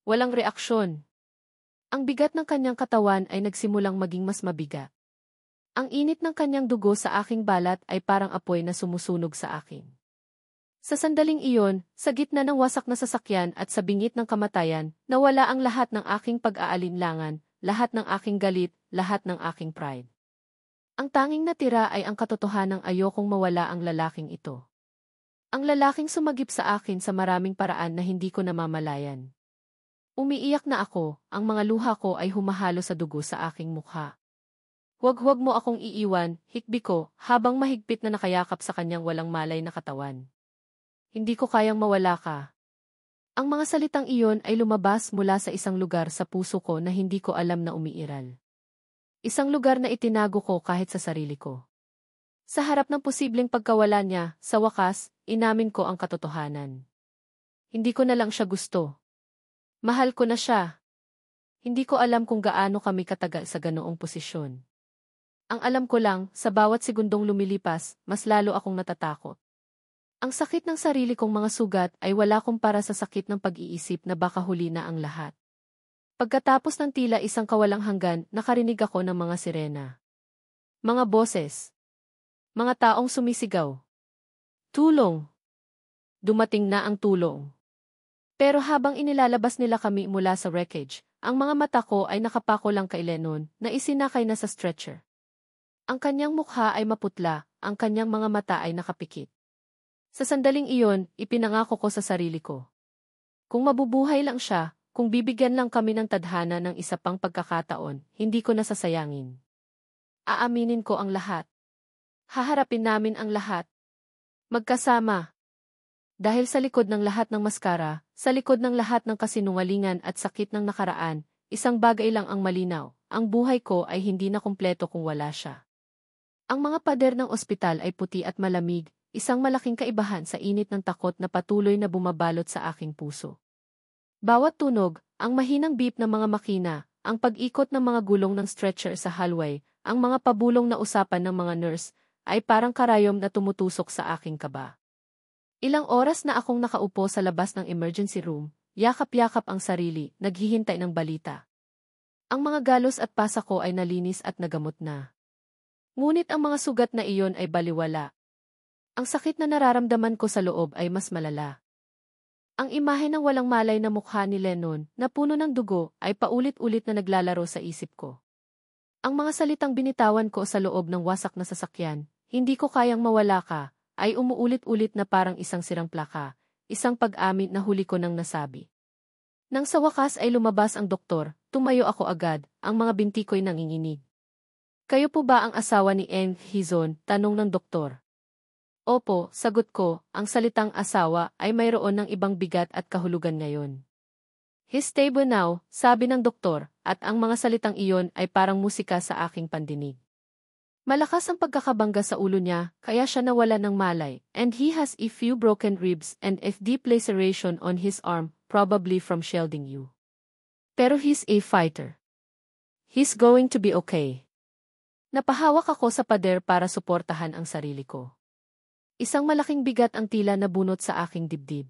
Walang reaksyon. Ang bigat ng kanyang katawan ay nagsimulang maging mas mabigat. Ang init ng kanyang dugo sa aking balat ay parang apoy na sumusunog sa akin. Sa sandaling iyon, sa gitna ng wasak na sasakyan at sa bingit ng kamatayan, nawala ang lahat ng aking pag-aalinlangan, lahat ng aking galit, lahat ng aking pride. Ang tanging natira ay ang katotohanang ayokong mawala ang lalaking ito. Ang lalaking sumagip sa akin sa maraming paraan na hindi ko namamalayan. Umiiyak na ako, ang mga luha ko ay humahalo sa dugo sa aking mukha. Huwag mo akong iiwan, hikbi ko, habang mahigpit na nakayakap sa kanyang walang malay na katawan. Hindi ko kayang mawala ka. Ang mga salitang iyon ay lumabas mula sa isang lugar sa puso ko na hindi ko alam na umiiral. Isang lugar na itinago ko kahit sa sarili ko. Sa harap ng posibleng pagkawala niya, sa wakas, inamin ko ang katotohanan. Hindi ko na lang siya gusto. Mahal ko na siya. Hindi ko alam kung gaano kami katagal sa ganoong posisyon. Ang alam ko lang, sa bawat segundong lumilipas, mas lalo akong natatakot. Ang sakit ng sarili kong mga sugat ay wala kumpara sa sakit ng pag-iisip na baka huli na ang lahat. Pagkatapos ng tila isang kawalang hanggan, nakarinig ako ng mga sirena. Mga boses. Mga taong sumisigaw. Tulong! Dumating na ang tulong. Pero habang inilalabas nila kami mula sa wreckage, ang mga mata ko ay nakapako lang kay Lennon na isinakay na sa stretcher. Ang kanyang mukha ay maputla, ang kanyang mga mata ay nakapikit. Sa sandaling iyon, ipinangako ko sa sarili ko. Kung mabubuhay lang siya, kung bibigyan lang kami ng tadhana ng isa pang pagkakataon, hindi ko nasasayangin. Aaminin ko ang lahat. Haharapin namin ang lahat. Magkasama. Dahil sa likod ng lahat ng maskara, sa likod ng lahat ng kasinungalingan at sakit ng nakaraan, isang bagay lang ang malinaw, ang buhay ko ay hindi na kumpleto kung wala siya. Ang mga pader ng ospital ay puti at malamig, isang malaking kaibahan sa init ng takot na patuloy na bumabalot sa aking puso. Bawat tunog, ang mahinang beep ng mga makina, ang pag-ikot ng mga gulong ng stretcher sa hallway, ang mga pabulong na usapan ng mga nurse, ay parang karayom na tumutusok sa aking kaba. Ilang oras na akong nakaupo sa labas ng emergency room, yakap-yakap ang sarili, naghihintay ng balita. Ang mga galos at pasa ko ay nalinis at nagamot na. Ngunit ang mga sugat na iyon ay baliwala. Ang sakit na nararamdaman ko sa loob ay mas malala. Ang imahe ng walang malay na mukha ni Lennon, na puno ng dugo, ay paulit-ulit na naglalaro sa isip ko. Ang mga salitang binitawan ko sa loob ng wasak na sasakyan, hindi ko kayang mawala ka, ay umuulit-ulit na parang isang sirang plaka, isang pag-amin na huli ko nang nasabi. Nang sa wakas ay lumabas ang doktor, tumayo ako agad, ang mga binti ko'y nanginginig. Kayo po ba ang asawa ni Eng Hizon? Tanong ng doktor. Opo, sagot ko, ang salitang asawa ay mayroon ng ibang bigat at kahulugan ngayon. He's stable now, sabi ng doktor, at ang mga salitang iyon ay parang musika sa aking pandinig. Malakas ang pagkakabangga sa ulo niya, kaya siya nawala ng malay, and he has a few broken ribs and a deep laceration on his arm, probably from shielding you. Pero he's a fighter. He's going to be okay. Napahawak ako sa pader para suportahan ang sarili ko. Isang malaking bigat ang tila nabunot sa aking dibdib.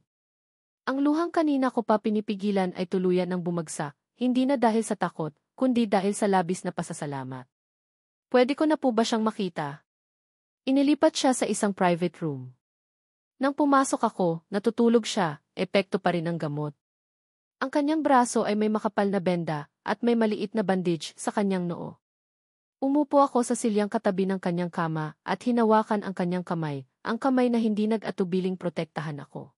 Ang luhang kanina ko pa pinipigilan ay tuluyan ng bumagsak, hindi na dahil sa takot, kundi dahil sa labis na pasasalamat. Pwede ko na po ba siyang makita? Inilipat siya sa isang private room. Nang pumasok ako, natutulog siya, epekto pa rin ang gamot. Ang kanyang braso ay may makapal na benda, at may maliit na bandage sa kanyang noo. Umupo ako sa silyang katabi ng kanyang kama, at hinawakan ang kanyang kamay, ang kamay na hindi nag-atubiling protektahan ako.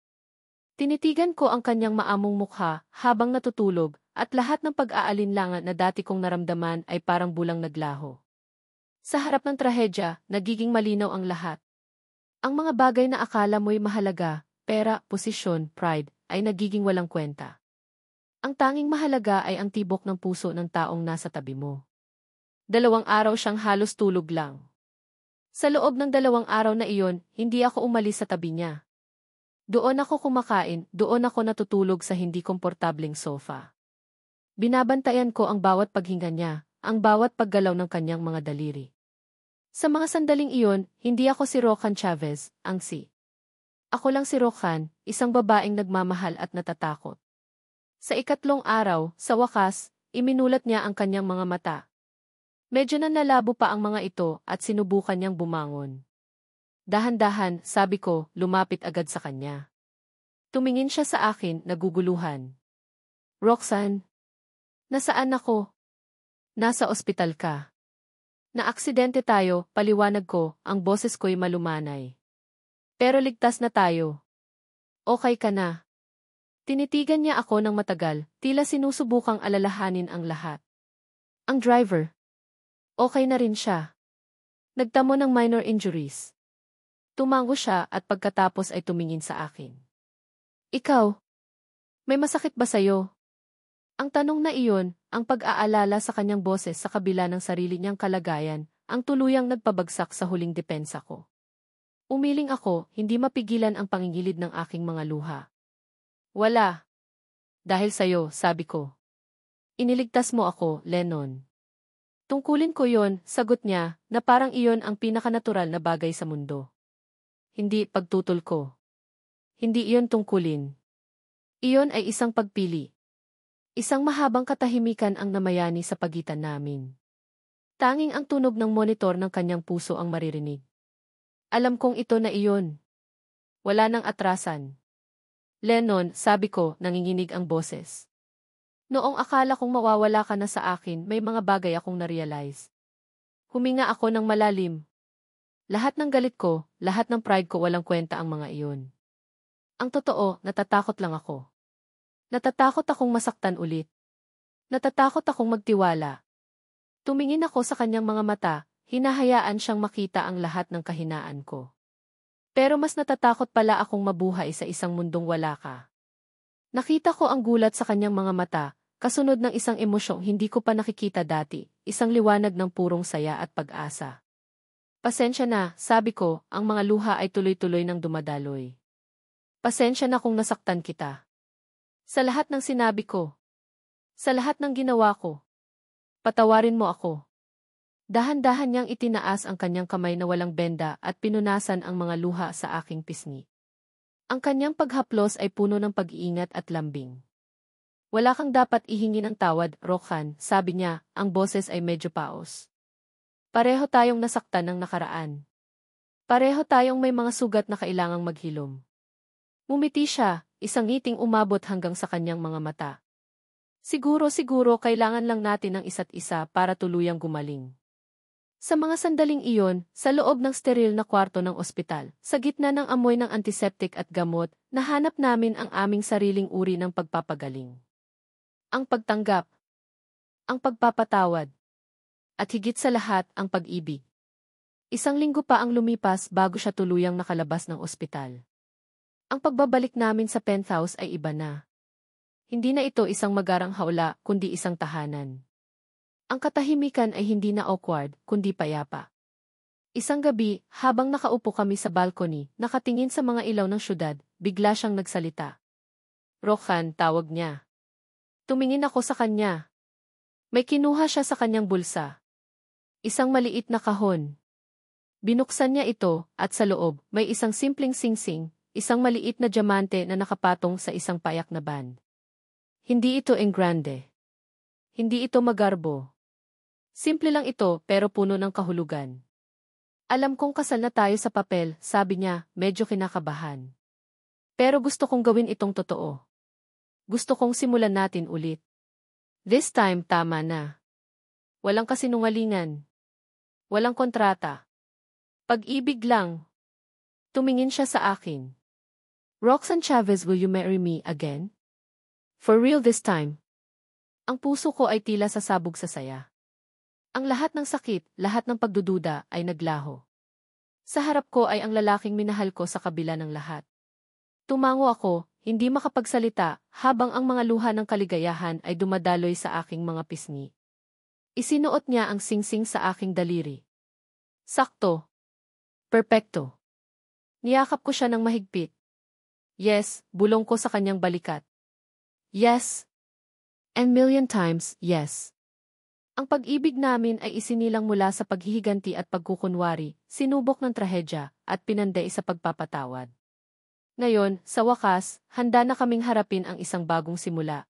Tinitigan ko ang kanyang maamong mukha, habang natutulog, at lahat ng pag-aalinlangan na dati kong naramdaman ay parang bulang naglaho. Sa harap ng trahedya, nagiging malinaw ang lahat. Ang mga bagay na akala mo'y mahalaga, pera, posisyon, pride, ay nagiging walang kwenta. Ang tanging mahalaga ay ang tibok ng puso ng taong nasa tabi mo. 2 araw siyang halos tulog lang. Sa loob ng 2 araw na iyon, hindi ako umalis sa tabi niya. Doon ako kumakain, doon ako natutulog sa hindi komportableng sofa. Binabantayan ko ang bawat paghinga niya, ang bawat paggalaw ng kanyang mga daliri. Sa mga sandaling iyon, hindi ako si Roxanne Chavez, ang si. Ako lang si Roxanne, isang babaeng nagmamahal at natatakot. Sa 3 araw, sa wakas, iminulat niya ang kanyang mga mata. Medyo nanlalabo pa ang mga ito at sinubukan niyang bumangon. Dahan-dahan, sabi ko, lumapit agad sa kanya. Tumingin siya sa akin, naguguluhan. Roxanne, nasaan ako? Nasa ospital ka. Naaksidente tayo, paliwanag ko, ang boses ko'y malumanay. Pero ligtas na tayo. Okay ka na. Tinitigan niya ako ng matagal, tila sinusubukang alalahanin ang lahat. Ang driver. Okay na rin siya. Nagtamo ng minor injuries. Tumango siya at pagkatapos ay tumingin sa akin. Ikaw, may masakit ba sa'yo? Ang tanong na iyon, ang pag-aalala sa kanyang boses sa kabila ng sarili niyang kalagayan, ang tuluyang nagpabagsak sa huling depensa ko. Umiling ako, hindi mapigilan ang pangingilid ng aking mga luha. Wala. Dahil sa'yo, sabi ko. Iniligtas mo ako, Lennon. Tungkulin ko yon, sagot niya, na parang iyon ang pinakanatural na bagay sa mundo. Hindi pagtutol ko. Hindi iyon tungkulin. Iyon ay isang pagpili. Isang mahabang katahimikan ang namayani sa pagitan namin. Tanging ang tunog ng monitor ng kanyang puso ang maririnig. Alam kong ito na iyon. Wala nang atrasan. Lennon, sabi ko, nanginginig ang boses. Noong akala kong mawawala ka na sa akin, may mga bagay akong na-realize. Huminga ako ng malalim. Lahat ng galit ko, lahat ng pride ko, walang kwenta ang mga iyon. Ang totoo, natatakot lang ako. Natatakot akong masaktan ulit. Natatakot akong magtiwala. Tumingin ako sa kanyang mga mata, hinahayaan siyang makita ang lahat ng kahinaan ko. Pero mas natatakot pala akong mabuhay sa isang mundong wala ka. Nakita ko ang gulat sa kanyang mga mata, kasunod ng isang emosyong hindi ko pa nakikita dati, isang liwanag ng purong saya at pag-asa. Pasensya na, sabi ko, ang mga luha ay tuloy-tuloy nang dumadaloy. Pasensya na kung nasaktan kita. Sa lahat ng sinabi ko. Sa lahat ng ginawa ko. Patawarin mo ako. Dahan-dahan niyang itinaas ang kanyang kamay na walang benda at pinunasan ang mga luha sa aking pisngi. Ang kanyang paghaplos ay puno ng pag-iingat at lambing. Wala kang dapat ihingi ng tawad, Roxanne, sabi niya, ang boses ay medyo paos. Pareho tayong nasaktan ng nakaraan. Pareho tayong may mga sugat na kailangang maghilom. Mumiti siya, isang ngiting umabot hanggang sa kanyang mga mata. Siguro kailangan lang natin ng isa't isa para tuluyang gumaling. Sa mga sandaling iyon, sa loob ng steril na kwarto ng ospital, sa gitna ng amoy ng antiseptic at gamot, nahanap namin ang aming sariling uri ng pagpapagaling. Ang pagtanggap, ang pagpapatawad, at higit sa lahat, ang pag-ibig. Isang linggo pa ang lumipas bago siya tuluyang nakalabas ng ospital. Ang pagbabalik namin sa penthouse ay iba na. Hindi na ito isang magarang hawla, kundi isang tahanan. Ang katahimikan ay hindi na awkward, kundi payapa. Isang gabi, habang nakaupo kami sa balcony, nakatingin sa mga ilaw ng syudad, bigla siyang nagsalita. Roxanne, tawag niya. Tumingin ako sa kanya. May kinuha siya sa kanyang bulsa. Isang maliit na kahon. Binuksan niya ito, at sa loob, may isang simpleng singsing, isang maliit na diamante na nakapatong sa isang payak na band. Hindi ito engrande. Hindi ito magarbo. Simple lang ito, pero puno ng kahulugan. Alam kong kasal na tayo sa papel, sabi niya, medyo kinakabahan. Pero gusto kong gawin itong totoo. Gusto kong simulan natin ulit. This time, tama na. Walang kasinungalingan. Walang kontrata. Pag-ibig lang. Tumingin siya sa akin. Roxanne Chavez, will you marry me again? For real this time. Ang puso ko ay tila sasabog sa saya. Ang lahat ng sakit, lahat ng pagdududa ay naglaho. Sa harap ko ay ang lalaking minahal ko sa kabila ng lahat. Tumango ako, hindi makapagsalita, habang ang mga luha ng kaligayahan ay dumadaloy sa aking mga pisngi. Isinuot niya ang singsing sa aking daliri. Sakto. Perpekto. Niyakap ko siya ng mahigpit. Yes, bulong ko sa kanyang balikat. Yes. And million times, yes. Ang pag-ibig namin ay isinilang mula sa paghihiganti at pagkukunwari, sinubok ng trahedya, at pinanday sa pagpapatawad. Ngayon, sa wakas, handa na kaming harapin ang isang bagong simula.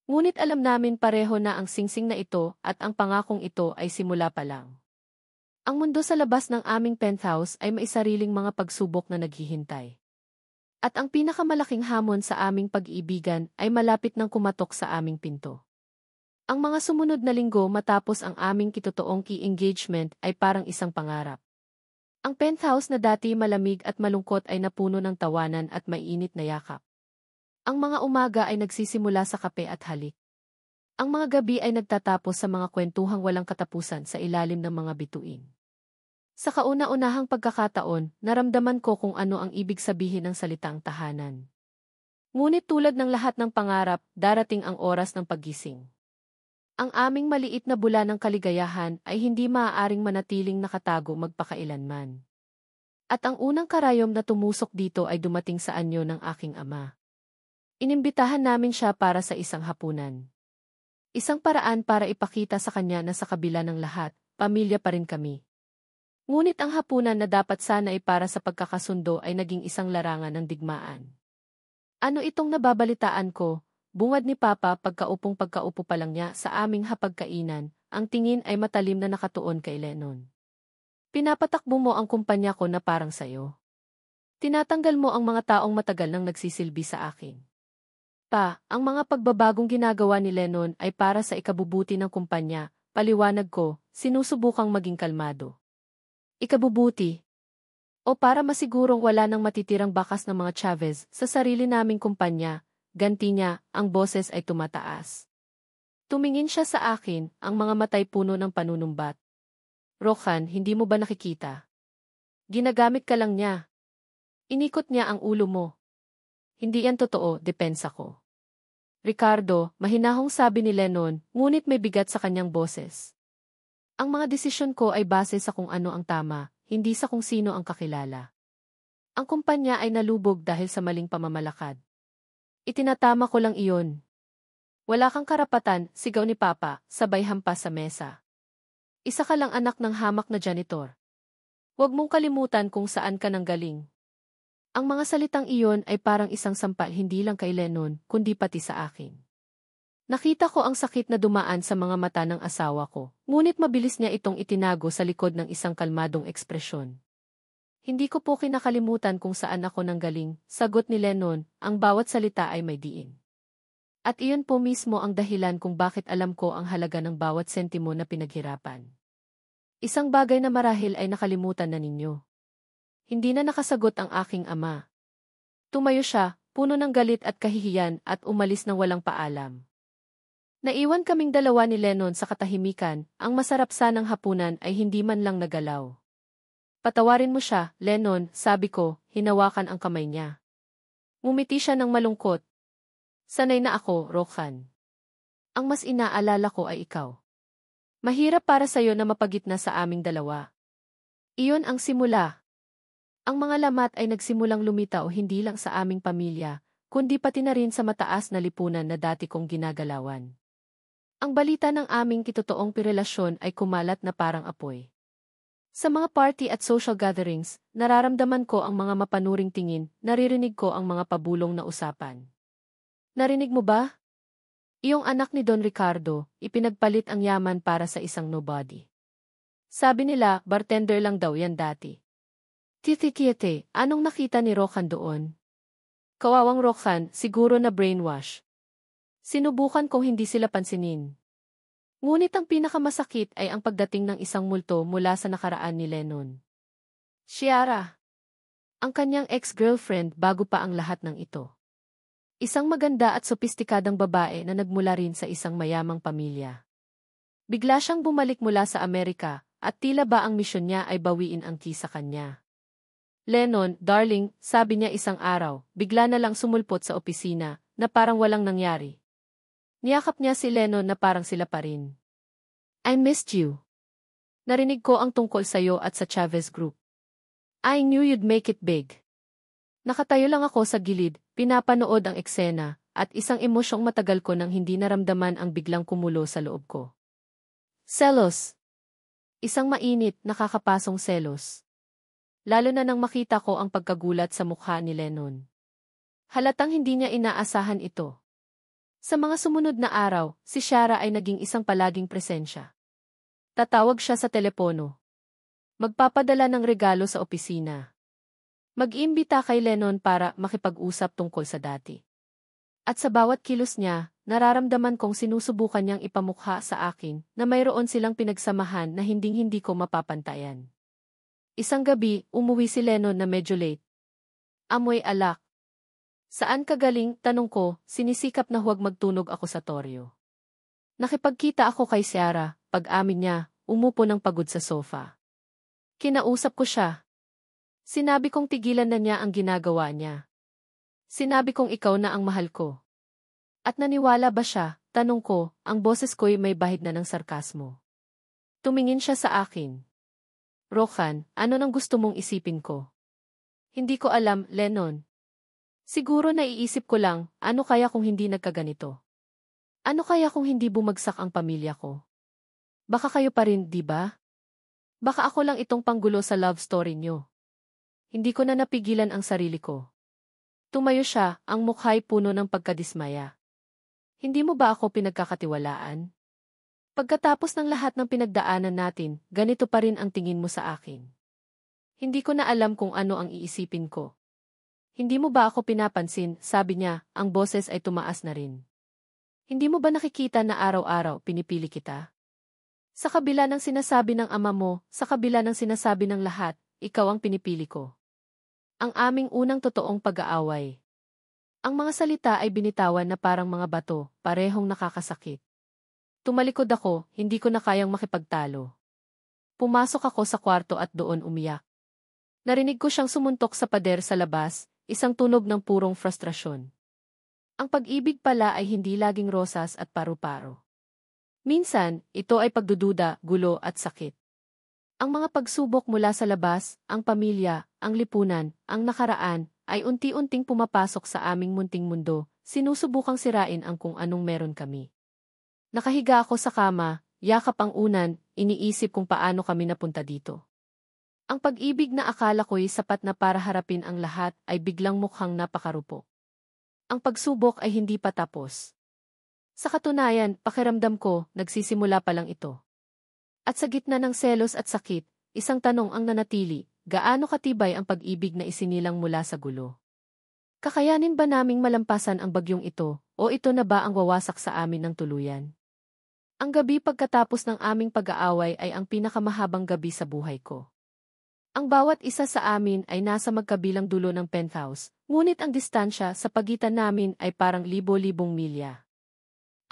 Ngunit alam namin pareho na ang singsing na ito at ang pangakong ito ay simula pa lang. Ang mundo sa labas ng aming penthouse ay may sariling mga pagsubok na naghihintay. At ang pinakamalaking hamon sa aming pag-iibigan ay malapit nang kumatok sa aming pinto. Ang mga sumunod na linggo matapos ang aming kitotoong engagement ay parang isang pangarap. Ang penthouse na dati malamig at malungkot ay napuno ng tawanan at mainit na yakap. Ang mga umaga ay nagsisimula sa kape at halik. Ang mga gabi ay nagtatapos sa mga kwentuhang walang katapusan sa ilalim ng mga bituin. Sa kauna-unahang pagkakataon, naramdaman ko kung ano ang ibig sabihin ng salitang tahanan. Ngunit tulad ng lahat ng pangarap, darating ang oras ng paggising. Ang aming maliit na bula ng kaligayahan ay hindi maaaring manatiling nakatago magpakailanman. At ang unang karayom na tumusok dito ay dumating sa anyo ng aking ama. Inimbitahan namin siya para sa isang hapunan. Isang paraan para ipakita sa kanya na sa kabila ng lahat, pamilya pa rin kami. Ngunit ang hapunan na dapat sana ay para sa pagkakasundo ay naging isang larangan ng digmaan. Ano itong nababalitaan ko? Bungad ni Papa pagkaupo pa lang niya sa aming hapagkainan, ang tingin ay matalim na nakatuon kay Lennon. Pinapatakbo mo ang kumpanya ko na parang sayo. Tinatanggal mo ang mga taong matagal nang nagsisilbi sa akin. Pa, ang mga pagbabagong ginagawa ni Lennon ay para sa ikabubuti ng kumpanya, paliwanag ko, sinusubukang maging kalmado. Ikabubuti. O para masigurong wala nang matitirang bakas ng mga Chavez sa sarili naming kumpanya, ganti niya, ang boses ay tumataas. Tumingin siya sa akin, ang mga matay puno ng panunumbat. Rohan, hindi mo ba nakikita? Ginagamit ka lang niya. Inikot niya ang ulo mo. Hindi yan totoo, depensa ko. Ricardo, mahinahong sabi ni Lennon, ngunit may bigat sa kanyang boses. Ang mga desisyon ko ay base sa kung ano ang tama, hindi sa kung sino ang kakilala. Ang kumpanya ay nalubog dahil sa maling pamamalakad. Itinatama ko lang iyon. Wala kang karapatan, sigaw ni Papa, sabay hampas sa mesa. Isa ka lang anak ng hamak na janitor. Huwag mong kalimutan kung saan ka nanggaling. Ang mga salitang iyon ay parang isang sampal hindi lang kay Lennon, kundi pati sa akin. Nakita ko ang sakit na dumaan sa mga mata ng asawa ko, ngunit mabilis niya itong itinago sa likod ng isang kalmadong ekspresyon. Hindi ko po kinakalimutan kung saan ako nanggaling, sagot ni Lennon, ang bawat salita ay may diin. At iyon po mismo ang dahilan kung bakit alam ko ang halaga ng bawat sentimo na pinaghirapan. Isang bagay na marahil ay nakalimutan na ninyo. Hindi na nakasagot ang aking ama. Tumayo siya, puno ng galit at kahihiyan at umalis nang walang paalam. Naiwan kaming dalawa ni Lennon sa katahimikan, ang masarap sanang hapunan ay hindi man lang nagalaw. Patawarin mo siya, Lennon, sabi ko, hinawakan ang kamay niya. Ngumiti siya ng malungkot. Sanay na ako, Rohan. Ang mas inaalala ko ay ikaw. Mahirap para sayo na mapagitna sa aming dalawa. Iyon ang simula. Ang mga lamat ay nagsimulang lumitaw hindi lang sa aming pamilya, kundi pati na rin sa mataas na lipunan na dati kong ginagalawan. Ang balita ng aming kitotoong pirelasyon ay kumalat na parang apoy. Sa mga party at social gatherings, nararamdaman ko ang mga mapanuring tingin, naririnig ko ang mga pabulong na usapan. Narinig mo ba? Iyong anak ni Don Ricardo, ipinagpalit ang yaman para sa isang nobody. Sabi nila, bartender lang daw yan dati. Titi-kiete, anong nakita ni Rohan doon? Kawawang Rohan, siguro na brainwash. Sinubukan kong hindi sila pansinin. Ngunit ang pinakamasakit ay ang pagdating ng isang multo mula sa nakaraan ni Lennon. Ciara. Ang kanyang ex-girlfriend bago pa ang lahat ng ito. Isang maganda at sopistikadang babae na nagmula rin sa isang mayamang pamilya. Bigla siyang bumalik mula sa Amerika, at tila ba ang misyon niya ay bawiin ang key sa kanya. Lennon, darling, sabi niya isang araw, bigla na lang sumulpot sa opisina, na parang walang nangyari. Niyakap niya si Lennon na parang sila pa rin. I missed you. Narinig ko ang tungkol sa'yo at sa Chavez Group. I knew you'd make it big. Nakatayo lang ako sa gilid, pinapanood ang eksena, at isang emosyong matagal ko nang hindi naramdaman ang biglang kumulo sa loob ko. Selos. Isang mainit, nakakapasong selos. Lalo na nang makita ko ang pagkagulat sa mukha ni Lennon. Halatang hindi niya inaasahan ito. Sa mga sumunod na araw, si Ciara ay naging isang palaging presensya. Tatawag siya sa telepono. Magpapadala ng regalo sa opisina. Mag-iimbita kay Lennon para makipag-usap tungkol sa dati. At sa bawat kilos niya, nararamdaman kong sinusubukan niyang ipamukha sa akin na mayroon silang pinagsamahan na hinding-hindi ko mapapantayan. Isang gabi, umuwi si Lennon na medyo late. Amoy alak. Saan ka galing? Tanong ko, sinisikap na huwag magtunog ako sa toryo. Nakipagkita ako kay Ciara, pag-amin niya, umupo ng pagod sa sofa. Kinausap ko siya. Sinabi kong tigilan na niya ang ginagawa niya. Sinabi kong ikaw na ang mahal ko. At naniwala ba siya? Tanong ko, ang boses ko'y may bahid na ng sarkasmo. Tumingin siya sa akin. Rohan, ano nang gusto mong isipin ko? Hindi ko alam, Lennon. Siguro naiisip ko lang, ano kaya kung hindi nagkaganito? Ano kaya kung hindi bumagsak ang pamilya ko? Baka kayo pa rin, di ba? Baka ako lang itong panggulo sa love story nyo. Hindi ko na napigilan ang sarili ko. Tumayo siya, ang mukha'y puno ng pagkadismaya. Hindi mo ba ako pinagkakatiwalaan? Pagkatapos ng lahat ng pinagdaanan natin, ganito pa rin ang tingin mo sa akin. Hindi ko na alam kung ano ang iisipin ko. Hindi mo ba ako pinapansin, sabi niya, ang boses ay tumaas na rin. Hindi mo ba nakikita na araw-araw pinipili kita? Sa kabila ng sinasabi ng ama mo, sa kabila ng sinasabi ng lahat, ikaw ang pinipili ko. Ang aming unang totoong pag-aaway. Ang mga salita ay binitawan na parang mga bato, parehong nakakasakit. Tumalikod ako, hindi ko na kayang makipagtalo. Pumasok ako sa kwarto at doon umiyak. Narinig ko siyang sumuntok sa pader sa labas, isang tunog ng purong frustrasyon. Ang pag-ibig pala ay hindi laging rosas at paru-paro. Minsan, ito ay pagdududa, gulo at sakit. Ang mga pagsubok mula sa labas, ang pamilya, ang lipunan, ang nakaraan, ay unti-unting pumapasok sa aming munting mundo, sinusubukang sirain ang kung anong meron kami. Nakahiga ako sa kama, yakap ang unan, iniisip kung paano kami napunta dito. Ang pag-ibig na akala ko'y sapat na para harapin ang lahat ay biglang mukhang napakarupok. Ang pagsubok ay hindi pa tapos. Sa katunayan, pakiramdam ko, nagsisimula pa lang ito. At sa gitna ng selos at sakit, isang tanong ang nanatili, gaano katibay ang pag-ibig na isinilang mula sa gulo? Kakayanin ba naming malampasan ang bagyong ito, o ito na ba ang wawasak sa amin ng tuluyan? Ang gabi pagkatapos ng aming pag-aaway ay ang pinakamahabang gabi sa buhay ko. Ang bawat isa sa amin ay nasa magkabilang dulo ng penthouse, ngunit ang distansya sa pagitan namin ay parang libo-libong milya.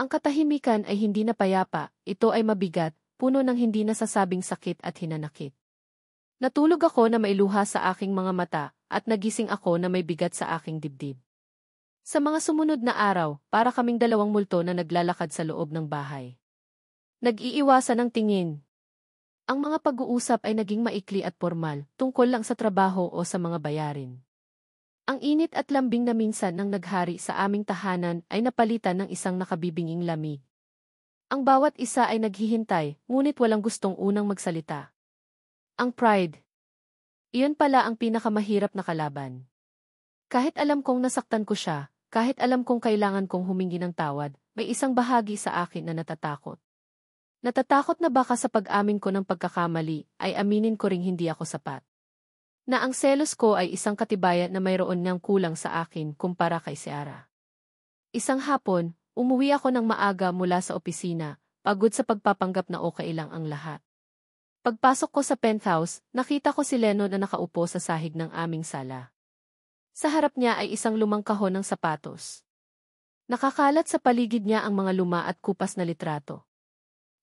Ang katahimikan ay hindi na payapa, ito ay mabigat, puno ng hindi nasasabing sakit at hinanakit. Natulog ako na mailuha sa aking mga mata, at nagising ako na may bigat sa aking dibdib. Sa mga sumunod na araw, para kaming dalawang multo na naglalakad sa loob ng bahay. Nag-iiwasan ng tingin. Ang mga pag-uusap ay naging maikli at formal, tungkol lang sa trabaho o sa mga bayarin. Ang init at lambing na minsan nang naghari sa aming tahanan ay napalitan ng isang nakabibinging lamig. Ang bawat isa ay naghihintay, ngunit walang gustong unang magsalita. Ang pride. Iyon pala ang pinakamahirap na kalaban. Kahit alam kong nasaktan ko siya, kahit alam kong kailangan kong humingi ng tawad, may isang bahagi sa akin na natatakot. Natatakot na baka sa pag-amin ko ng pagkakamali, ay aminin ko ring hindi ako sapat. Na ang selos ko ay isang katibayan na mayroon niyang kulang sa akin kumpara kay Ciara. Isang hapon, umuwi ako ng maaga mula sa opisina, pagod sa pagpapanggap na okay lang ang lahat. Pagpasok ko sa penthouse, nakita ko si Lennon na nakaupo sa sahig ng aming sala. Sa harap niya ay isang lumang kahon ng sapatos. Nakakalat sa paligid niya ang mga luma at kupas na litrato.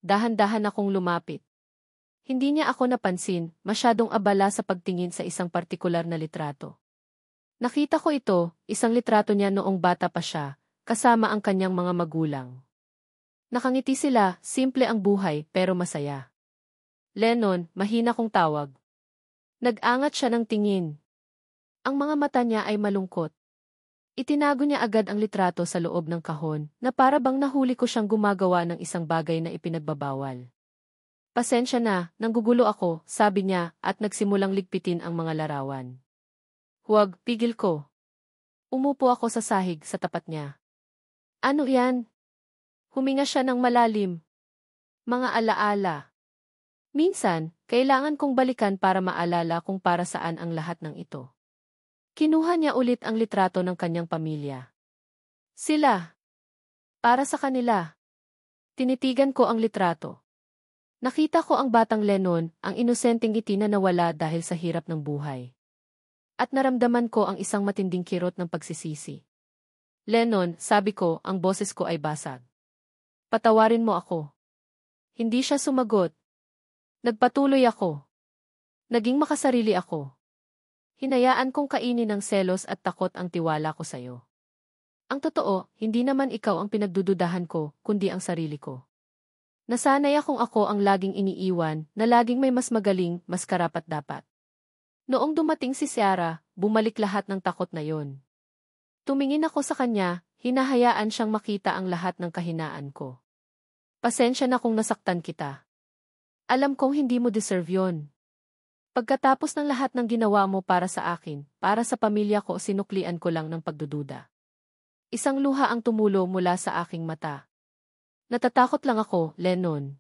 Dahan-dahan akong lumapit. Hindi niya ako napansin, masyadong abala sa pagtingin sa isang partikular na litrato. Nakita ko ito, isang litrato niya noong bata pa siya, kasama ang kanyang mga magulang. Nakangiti sila, simple ang buhay pero masaya. Lennon, mahina kong tawag. Nag-angat siya ng tingin. Ang mga mata niya ay malungkot. Itinago niya agad ang litrato sa loob ng kahon, na para bang nahuli ko siyang gumagawa ng isang bagay na ipinagbabawal. Pasensya na, nanggugulo ako, sabi niya, at nagsimulang ligpitin ang mga larawan. Huwag, pigil ko. Umupo ako sa sahig sa tapat niya. Ano yan? Huminga siya ng malalim. Mga alaala. Minsan, kailangan kong balikan para maalala kung para saan ang lahat ng ito. Kinuha niya ulit ang litrato ng kanyang pamilya. Sila. Para sa kanila. Tinitigan ko ang litrato. Nakita ko ang batang Lennon, ang inosenteng ngiti na nawala dahil sa hirap ng buhay. At naramdaman ko ang isang matinding kirot ng pagsisisi. Lennon, sabi ko, ang boses ko ay basag. Patawarin mo ako. Hindi siya sumagot. Nagpatuloy ako. Naging makasarili ako. Hinayaan kong kainin ng selos at takot ang tiwala ko sa'yo. Ang totoo, hindi naman ikaw ang pinagdududahan ko, kundi ang sarili ko. Nasanay akong ako ang laging iniiwan, na laging may mas magaling, mas karapat-dapat. Noong dumating si Ciara, bumalik lahat ng takot na yon. Tumingin ako sa kanya, hinahayaan siyang makita ang lahat ng kahinaan ko. Pasensya na kung nasaktan kita. Alam kong hindi mo deserve yon. Pagkatapos ng lahat ng ginawa mo para sa akin, para sa pamilya ko, sinuklian ko lang ng pagdududa. Isang luha ang tumulo mula sa aking mata. Natatakot lang ako, Lennon.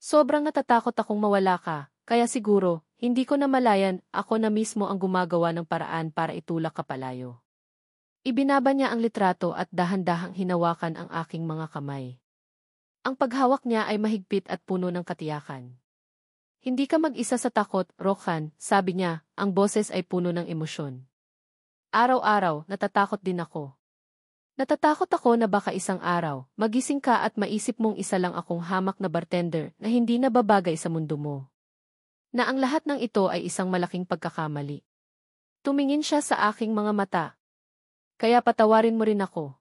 Sobrang natatakot akong mawala ka, kaya siguro, hindi ko namalayan, ako na mismo ang gumagawa ng paraan para itulak ka palayo. Ibinaba niya ang litrato at dahan-dahang hinawakan ang aking mga kamay. Ang paghawak niya ay mahigpit at puno ng katiyakan. Hindi ka mag-isa sa takot, Roxanne, sabi niya, ang boses ay puno ng emosyon. Araw-araw, natatakot din ako. Natatakot ako na baka isang araw, magising ka at maisip mong isa lang akong hamak na bartender na hindi nababagay sa mundo mo. Na ang lahat ng ito ay isang malaking pagkakamali. Tumingin siya sa aking mga mata. Kaya patawarin mo rin ako.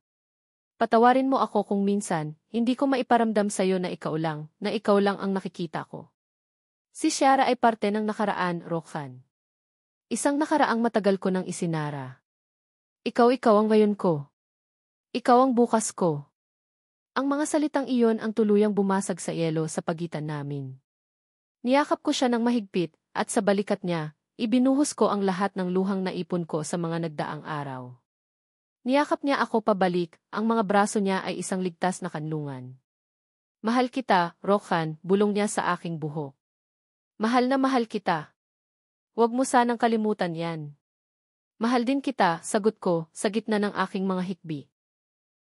Patawarin mo ako kung minsan, hindi ko maiparamdam sa'yo na ikaw lang ang nakikita ko. Si Ciara ay parte ng nakaraan, Roxanne. Isang nakaraang matagal ko nang isinara. Ikaw ang ngayon ko. Ikaw ang bukas ko. Ang mga salitang iyon ang tuluyang bumasag sa yelo sa pagitan namin. Niyakap ko siya ng mahigpit, at sa balikat niya, ibinuhos ko ang lahat ng luhang naipon ko sa mga nagdaang araw. Niyakap niya ako pabalik, ang mga braso niya ay isang ligtas na kanlungan. Mahal kita, Roxanne, bulong niya sa aking buhok. Mahal na mahal kita. Huwag mo sanang kalimutan yan. Mahal din kita, sagot ko, sa gitna ng aking mga hikbi.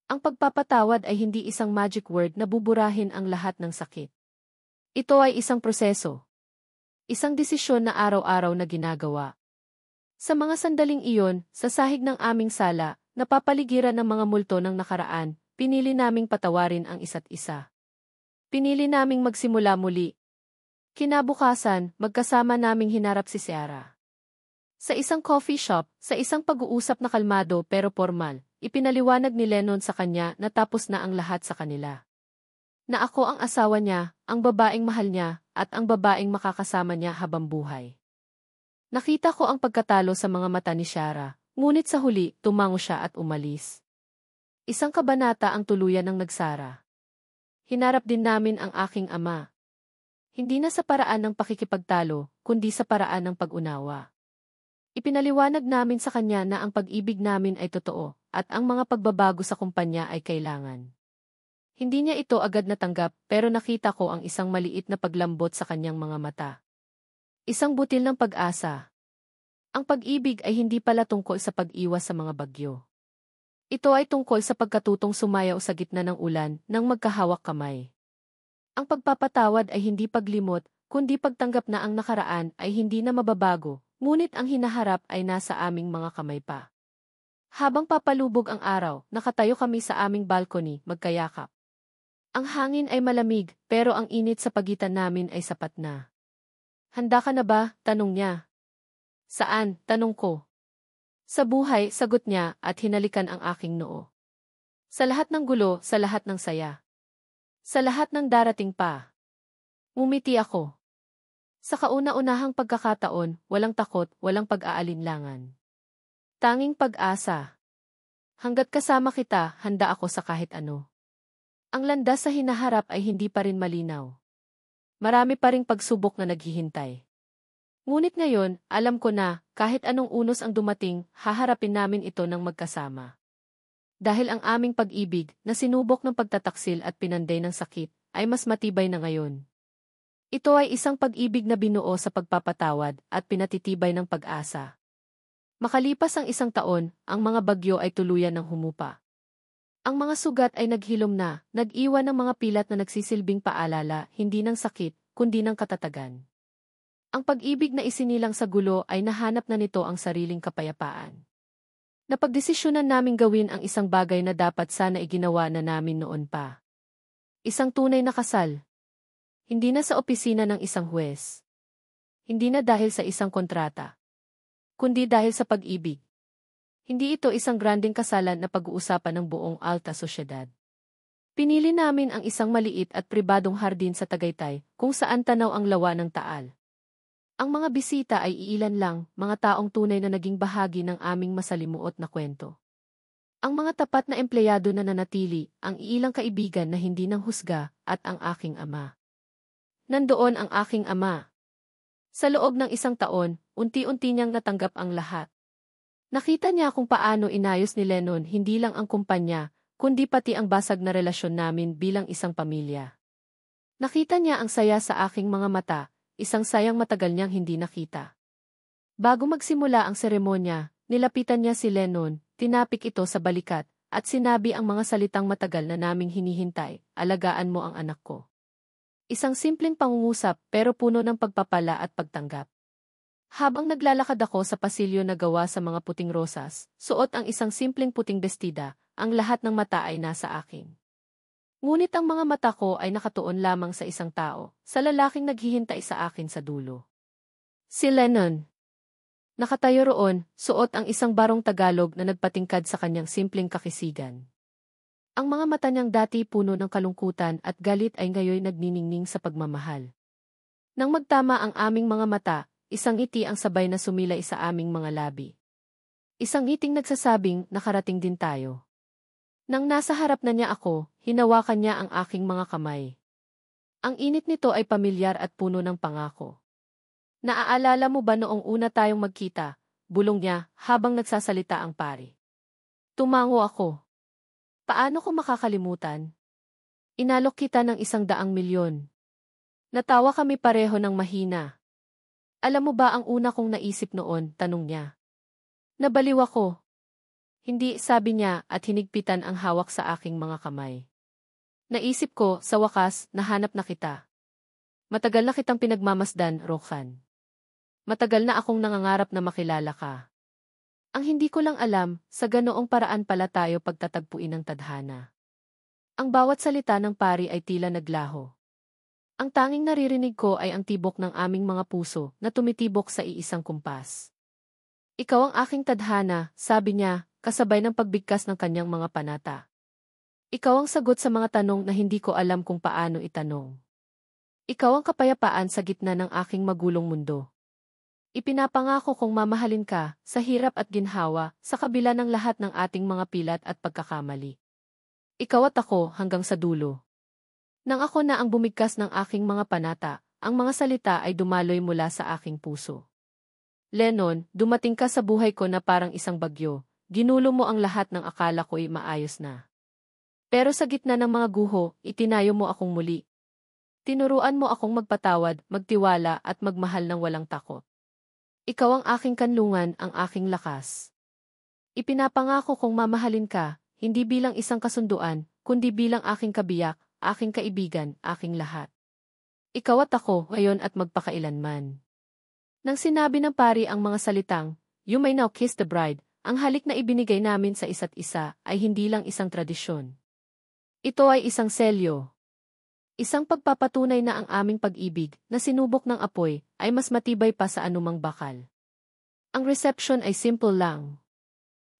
Ang pagpapatawad ay hindi isang magic word na buburahin ang lahat ng sakit. Ito ay isang proseso. Isang desisyon na araw-araw na ginagawa. Sa mga sandaling iyon, sa sahig ng aming sala, napapaligiran ng mga multo ng nakaraan, pinili naming patawarin ang isa't isa. Pinili naming magsimula muli. Kinabukasan, magkasama naming hinarap si Ciara. Sa isang coffee shop, sa isang pag-uusap na kalmado pero formal, ipinaliwanag ni Lennon sa kanya na tapos na ang lahat sa kanila. Na ako ang asawa niya, ang babaeng mahal niya, at ang babaeng makakasama niya habang buhay. Nakita ko ang pagkatalo sa mga mata ni Ciara, ngunit sa huli, tumango siya at umalis. Isang kabanata ang tuluyan ng nagsara. Hinarap din namin ang aking ama. Hindi na sa paraan ng pakikipagtalo, kundi sa paraan ng pag-unawa. Ipinaliwanag namin sa kanya na ang pag-ibig namin ay totoo, at ang mga pagbabago sa kumpanya ay kailangan. Hindi niya ito agad natanggap, pero nakita ko ang isang maliit na paglambot sa kanyang mga mata. Isang butil ng pag-asa. Ang pag-ibig ay hindi pala tungkol sa pag-iwas sa mga bagyo. Ito ay tungkol sa pagkatutong sumayaw sa gitna ng ulan nang magkahawak kamay. Ang pagpapatawad ay hindi paglimot, kundi pagtanggap na ang nakaraan ay hindi na mababago, ngunit ang hinaharap ay nasa aming mga kamay pa. Habang papalubog ang araw, nakatayo kami sa aming balcony, magkayakap. Ang hangin ay malamig, pero ang init sa pagitan namin ay sapat na. Handa ka na ba? Tanong niya. Saan? Tanong ko. Sa buhay, sagot niya, at hinalikan ang aking noo. Sa lahat ng gulo, sa lahat ng saya. Sa lahat ng darating pa. Ngumiti ako. Sa kauna-unahang pagkakataon, walang takot, walang pag-aalinlangan. Tanging pag-asa. Hanggat kasama kita, handa ako sa kahit ano. Ang landas sa hinaharap ay hindi pa rin malinaw. Marami pa ring pagsubok na naghihintay. Ngunit ngayon, alam ko na, kahit anong unos ang dumating, haharapin namin ito ng magkasama. Dahil ang aming pag-ibig, na sinubok ng pagtataksil at pinanday ng sakit, ay mas matibay na ngayon. Ito ay isang pag-ibig na binuo sa pagpapatawad at pinatitibay ng pag-asa. Makalipas ang isang taon, ang mga bagyo ay tuluyan ng humupa. Ang mga sugat ay naghilom na, nag-iwan ng mga pilat na nagsisilbing paalala, hindi ng sakit, kundi ng katatagan. Ang pag-ibig na isinilang sa gulo ay nahanap na nito ang sariling kapayapaan. Napagdesisyonan naming gawin ang isang bagay na dapat sana iginawa na namin noon pa. Isang tunay na kasal. Hindi na sa opisina ng isang huwes. Hindi na dahil sa isang kontrata. Kundi dahil sa pag-ibig. Hindi ito isang granding kasalan na pag-uusapan ng buong alta sosyedad. Pinili namin ang isang maliit at pribadong hardin sa Tagaytay, kung saan tanaw ang lawa ng Taal. Ang mga bisita ay iilan lang, mga taong tunay na naging bahagi ng aming masalimuot na kwento. Ang mga tapat na empleyado na nanatili, ang ilang kaibigan na hindi nang husga, at ang aking ama. Nandoon ang aking ama. Sa loob ng 1 taon, unti-unti niyang natanggap ang lahat. Nakita niya kung paano inayos ni Lennon hindi lang ang kumpanya, kundi pati ang basag na relasyon namin bilang isang pamilya. Nakita niya ang saya sa aking mga mata, isang sayang matagal niyang hindi nakita. Bago magsimula ang seremonya, nilapitan niya si Lennon, tinapik ito sa balikat, at sinabi ang mga salitang matagal na naming hinihintay, alagaan mo ang anak ko. Isang simpleng pangungusap pero puno ng pagpapala at pagtanggap. Habang naglalakad ako sa pasilyo na gawa sa mga puting rosas, suot ang isang simpleng puting bestida, ang lahat ng mata ay nasa akin. Ngunit ang mga mata ko ay nakatuon lamang sa isang tao, sa lalaking naghihintay sa akin sa dulo. Si Lennon. Nakatayo roon, suot ang isang barong Tagalog na nagpatingkad sa kanyang simpleng kakisigan. Ang mga mata niyang dati puno ng kalungkutan at galit ay ngayon nagniningning sa pagmamahal. Nang magtama ang aming mga mata, isang ngiti ang sabay na sumilay sa aming mga labi. Isang ngiting nagsasabing, nakarating din tayo. Nang nasa harap na niya ako, hinawakan niya ang aking mga kamay. Ang init nito ay pamilyar at puno ng pangako. Naaalala mo ba noong una tayong magkita? Bulong niya habang nagsasalita ang pari. Tumango ako. Paano ko makakalimutan? Inalok kita ng 100,000,000. Natawa kami pareho ng mahina. Alam mo ba ang una kong naisip noon? Tanong niya. Nabaliw ako. Hindi, sabi niya at hinigpitan ang hawak sa aking mga kamay. Naisip ko, sa wakas, nahanap na kita. Matagal na kitang pinagmamasdan, Roxanne. Matagal na akong nangangarap na makilala ka. Ang hindi ko lang alam, sa ganoong paraan pala tayo pagtatagpuin ng tadhana. Ang bawat salita ng pari ay tila naglaho. Ang tanging naririnig ko ay ang tibok ng aming mga puso na tumitibok sa iisang kumpas. Ikaw ang aking tadhana, sabi niya, kasabay ng pagbigkas ng kanyang mga panata. Ikaw ang sagot sa mga tanong na hindi ko alam kung paano itanong. Ikaw ang kapayapaan sa gitna ng aking magulong mundo. Ipinapangako kong mamahalin ka, sa hirap at ginhawa, sa kabila ng lahat ng ating mga pilat at pagkakamali. Ikaw at ako hanggang sa dulo. Nang ako na ang bumigkas ng aking mga panata, ang mga salita ay dumaloy mula sa aking puso. Lennon, dumating ka sa buhay ko na parang isang bagyo, ginulo mo ang lahat ng akala ko'y maayos na. Pero sa gitna ng mga guho, itinayo mo akong muli. Tinuruan mo akong magpatawad, magtiwala at magmahal ng walang takot. Ikaw ang aking kanlungan, ang aking lakas. Ipinapangako kong mamahalin ka, hindi bilang isang kasunduan, kundi bilang aking kabiyak, aking kaibigan, aking lahat. Ikaw at ako, ngayon at magpakailanman. Nang sinabi ng pari ang mga salitang, "You may now kiss the bride," ang halik na ibinigay namin sa isa't isa ay hindi lang isang tradisyon. Ito ay isang selyo. Isang pagpapatunay na ang aming pag-ibig, na sinubok ng apoy, ay mas matibay pa sa anumang bakal. Ang reception ay simple lang.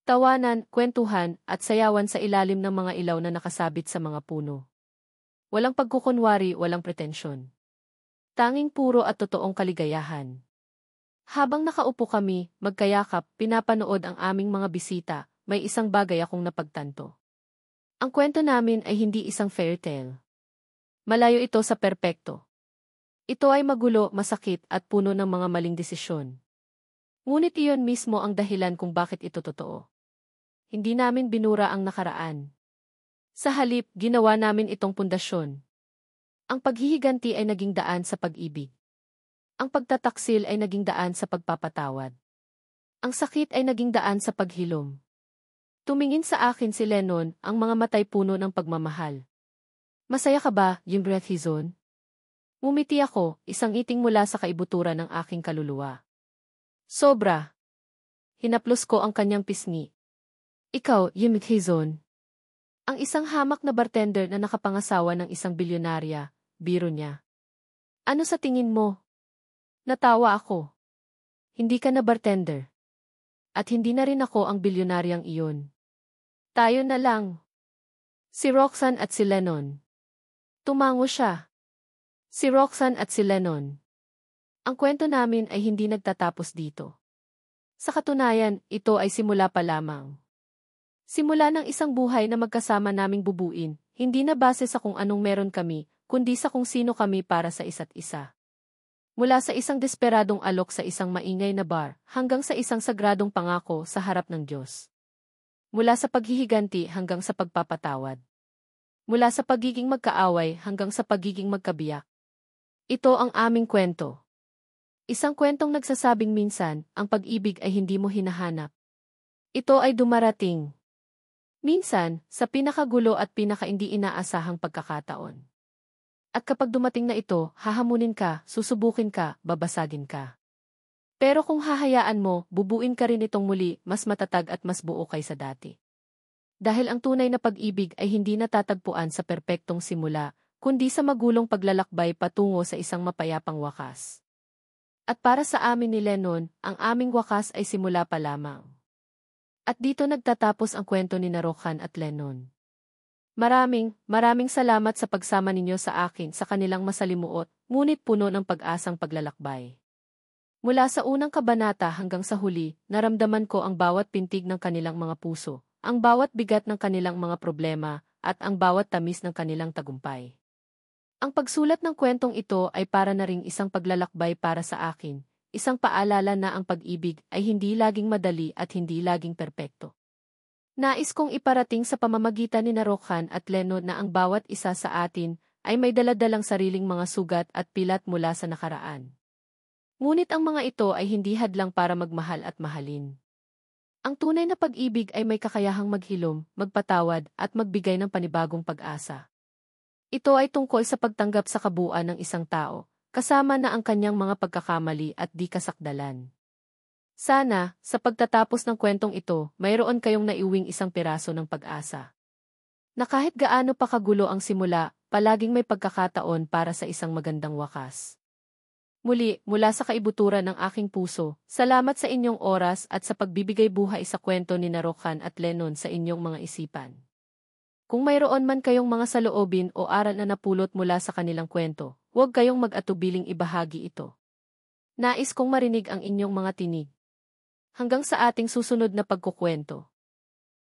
Tawanan, kwentuhan, at sayawan sa ilalim ng mga ilaw na nakasabit sa mga puno. Walang pagkukunwari, walang pretensyon. Tanging puro at totoong kaligayahan. Habang nakaupo kami, magkayakap, pinapanood ang aming mga bisita, may isang bagay akong napagtanto. Ang kwento namin ay hindi isang fairytale. Malayo ito sa perpekto. Ito ay magulo, masakit at puno ng mga maling desisyon. Ngunit iyon mismo ang dahilan kung bakit ito totoo. Hindi namin binura ang nakaraan. Sa halip, ginawa namin itong pundasyon. Ang paghihiganti ay naging daan sa pag-ibig. Ang pagtataksil ay naging daan sa pagpapatawad. Ang sakit ay naging daan sa paghilom. Tumingin sa akin si Lennon, ang mga matay puno ng pagmamahal. Masaya ka ba, Jim Brethizon? Ngumiti ako, isang iting mula sa kaibuturan ng aking kaluluwa. Sobra. Hinaplos ko ang kanyang pisngi. Ikaw, Jim Brethizon. Ang isang hamak na bartender na nakapangasawa ng isang bilyonarya, biro niya. Ano sa tingin mo? Natawa ako. Hindi ka na bartender. At hindi na rin ako ang bilyonaryang iyon. Tayo na lang. Si Roxanne at si Lennon. Tumango siya. Si Roxanne at si Lennon. Ang kwento namin ay hindi nagtatapos dito. Sa katunayan, ito ay simula pa lamang. Simula ng isang buhay na magkasama naming bubuin, hindi na base sa kung anong meron kami, kundi sa kung sino kami para sa isa't isa. Mula sa isang desperadong alok sa isang maingay na bar, hanggang sa isang sagradong pangako sa harap ng Diyos. Mula sa paghihiganti hanggang sa pagpapatawad. Mula sa pagiging magkaaway hanggang sa pagiging magkabiyak. Ito ang aming kwento. Isang kwentong nagsasabing minsan, ang pag-ibig ay hindi mo hinahanap. Ito ay dumarating. Minsan, sa pinakagulo at pinaka-hindi inaasahang pagkakataon. At kapag dumating na ito, hahamunin ka, susubukin ka, babasagin ka. Pero kung hahayaan mo, bubuin ka rin itong muli, mas matatag at mas buo kaysa dati. Dahil ang tunay na pag-ibig ay hindi natatagpuan sa perpektong simula, kundi sa magulong paglalakbay patungo sa isang mapayapang wakas. At para sa amin ni Lennon, ang aming wakas ay simula pa lamang. At dito nagtatapos ang kwento ni Roxanne at Lennon. Maraming salamat sa pagsama ninyo sa akin sa kanilang masalimuot, ngunit puno ng pag-asang paglalakbay. Mula sa unang kabanata hanggang sa huli, naramdaman ko ang bawat pintig ng kanilang mga puso, ang bawat bigat ng kanilang mga problema, at ang bawat tamis ng kanilang tagumpay. Ang pagsulat ng kwentong ito ay para na ring isang paglalakbay para sa akin, isang paalala na ang pag-ibig ay hindi laging madali at hindi laging perpekto. Nais kong iparating sa pamamagitan ni Roxanne at Lennon na ang bawat isa sa atin ay may daladalang sariling mga sugat at pilat mula sa nakaraan. Ngunit ang mga ito ay hindi hadlang para magmahal at mahalin. Ang tunay na pag-ibig ay may kakayahang maghilom, magpatawad at magbigay ng panibagong pag-asa. Ito ay tungkol sa pagtanggap sa kabuuan ng isang tao, kasama na ang kanyang mga pagkakamali at di kasakdalan. Sana, sa pagtatapos ng kwentong ito, mayroon kayong naiuwing isang piraso ng pag-asa. Na kahit gaano pa kagulo ang simula, palaging may pagkakataon para sa isang magandang wakas. Muli, mula sa kaibuturan ng aking puso, salamat sa inyong oras at sa pagbibigay buhay sa kwento ni Roxanne at Lennon sa inyong mga isipan. Kung mayroon man kayong mga saloobin o aral na napulot mula sa kanilang kwento, huwag kayong mag-atubiling ibahagi ito. Nais kong marinig ang inyong mga tinig. Hanggang sa ating susunod na pagkukwento.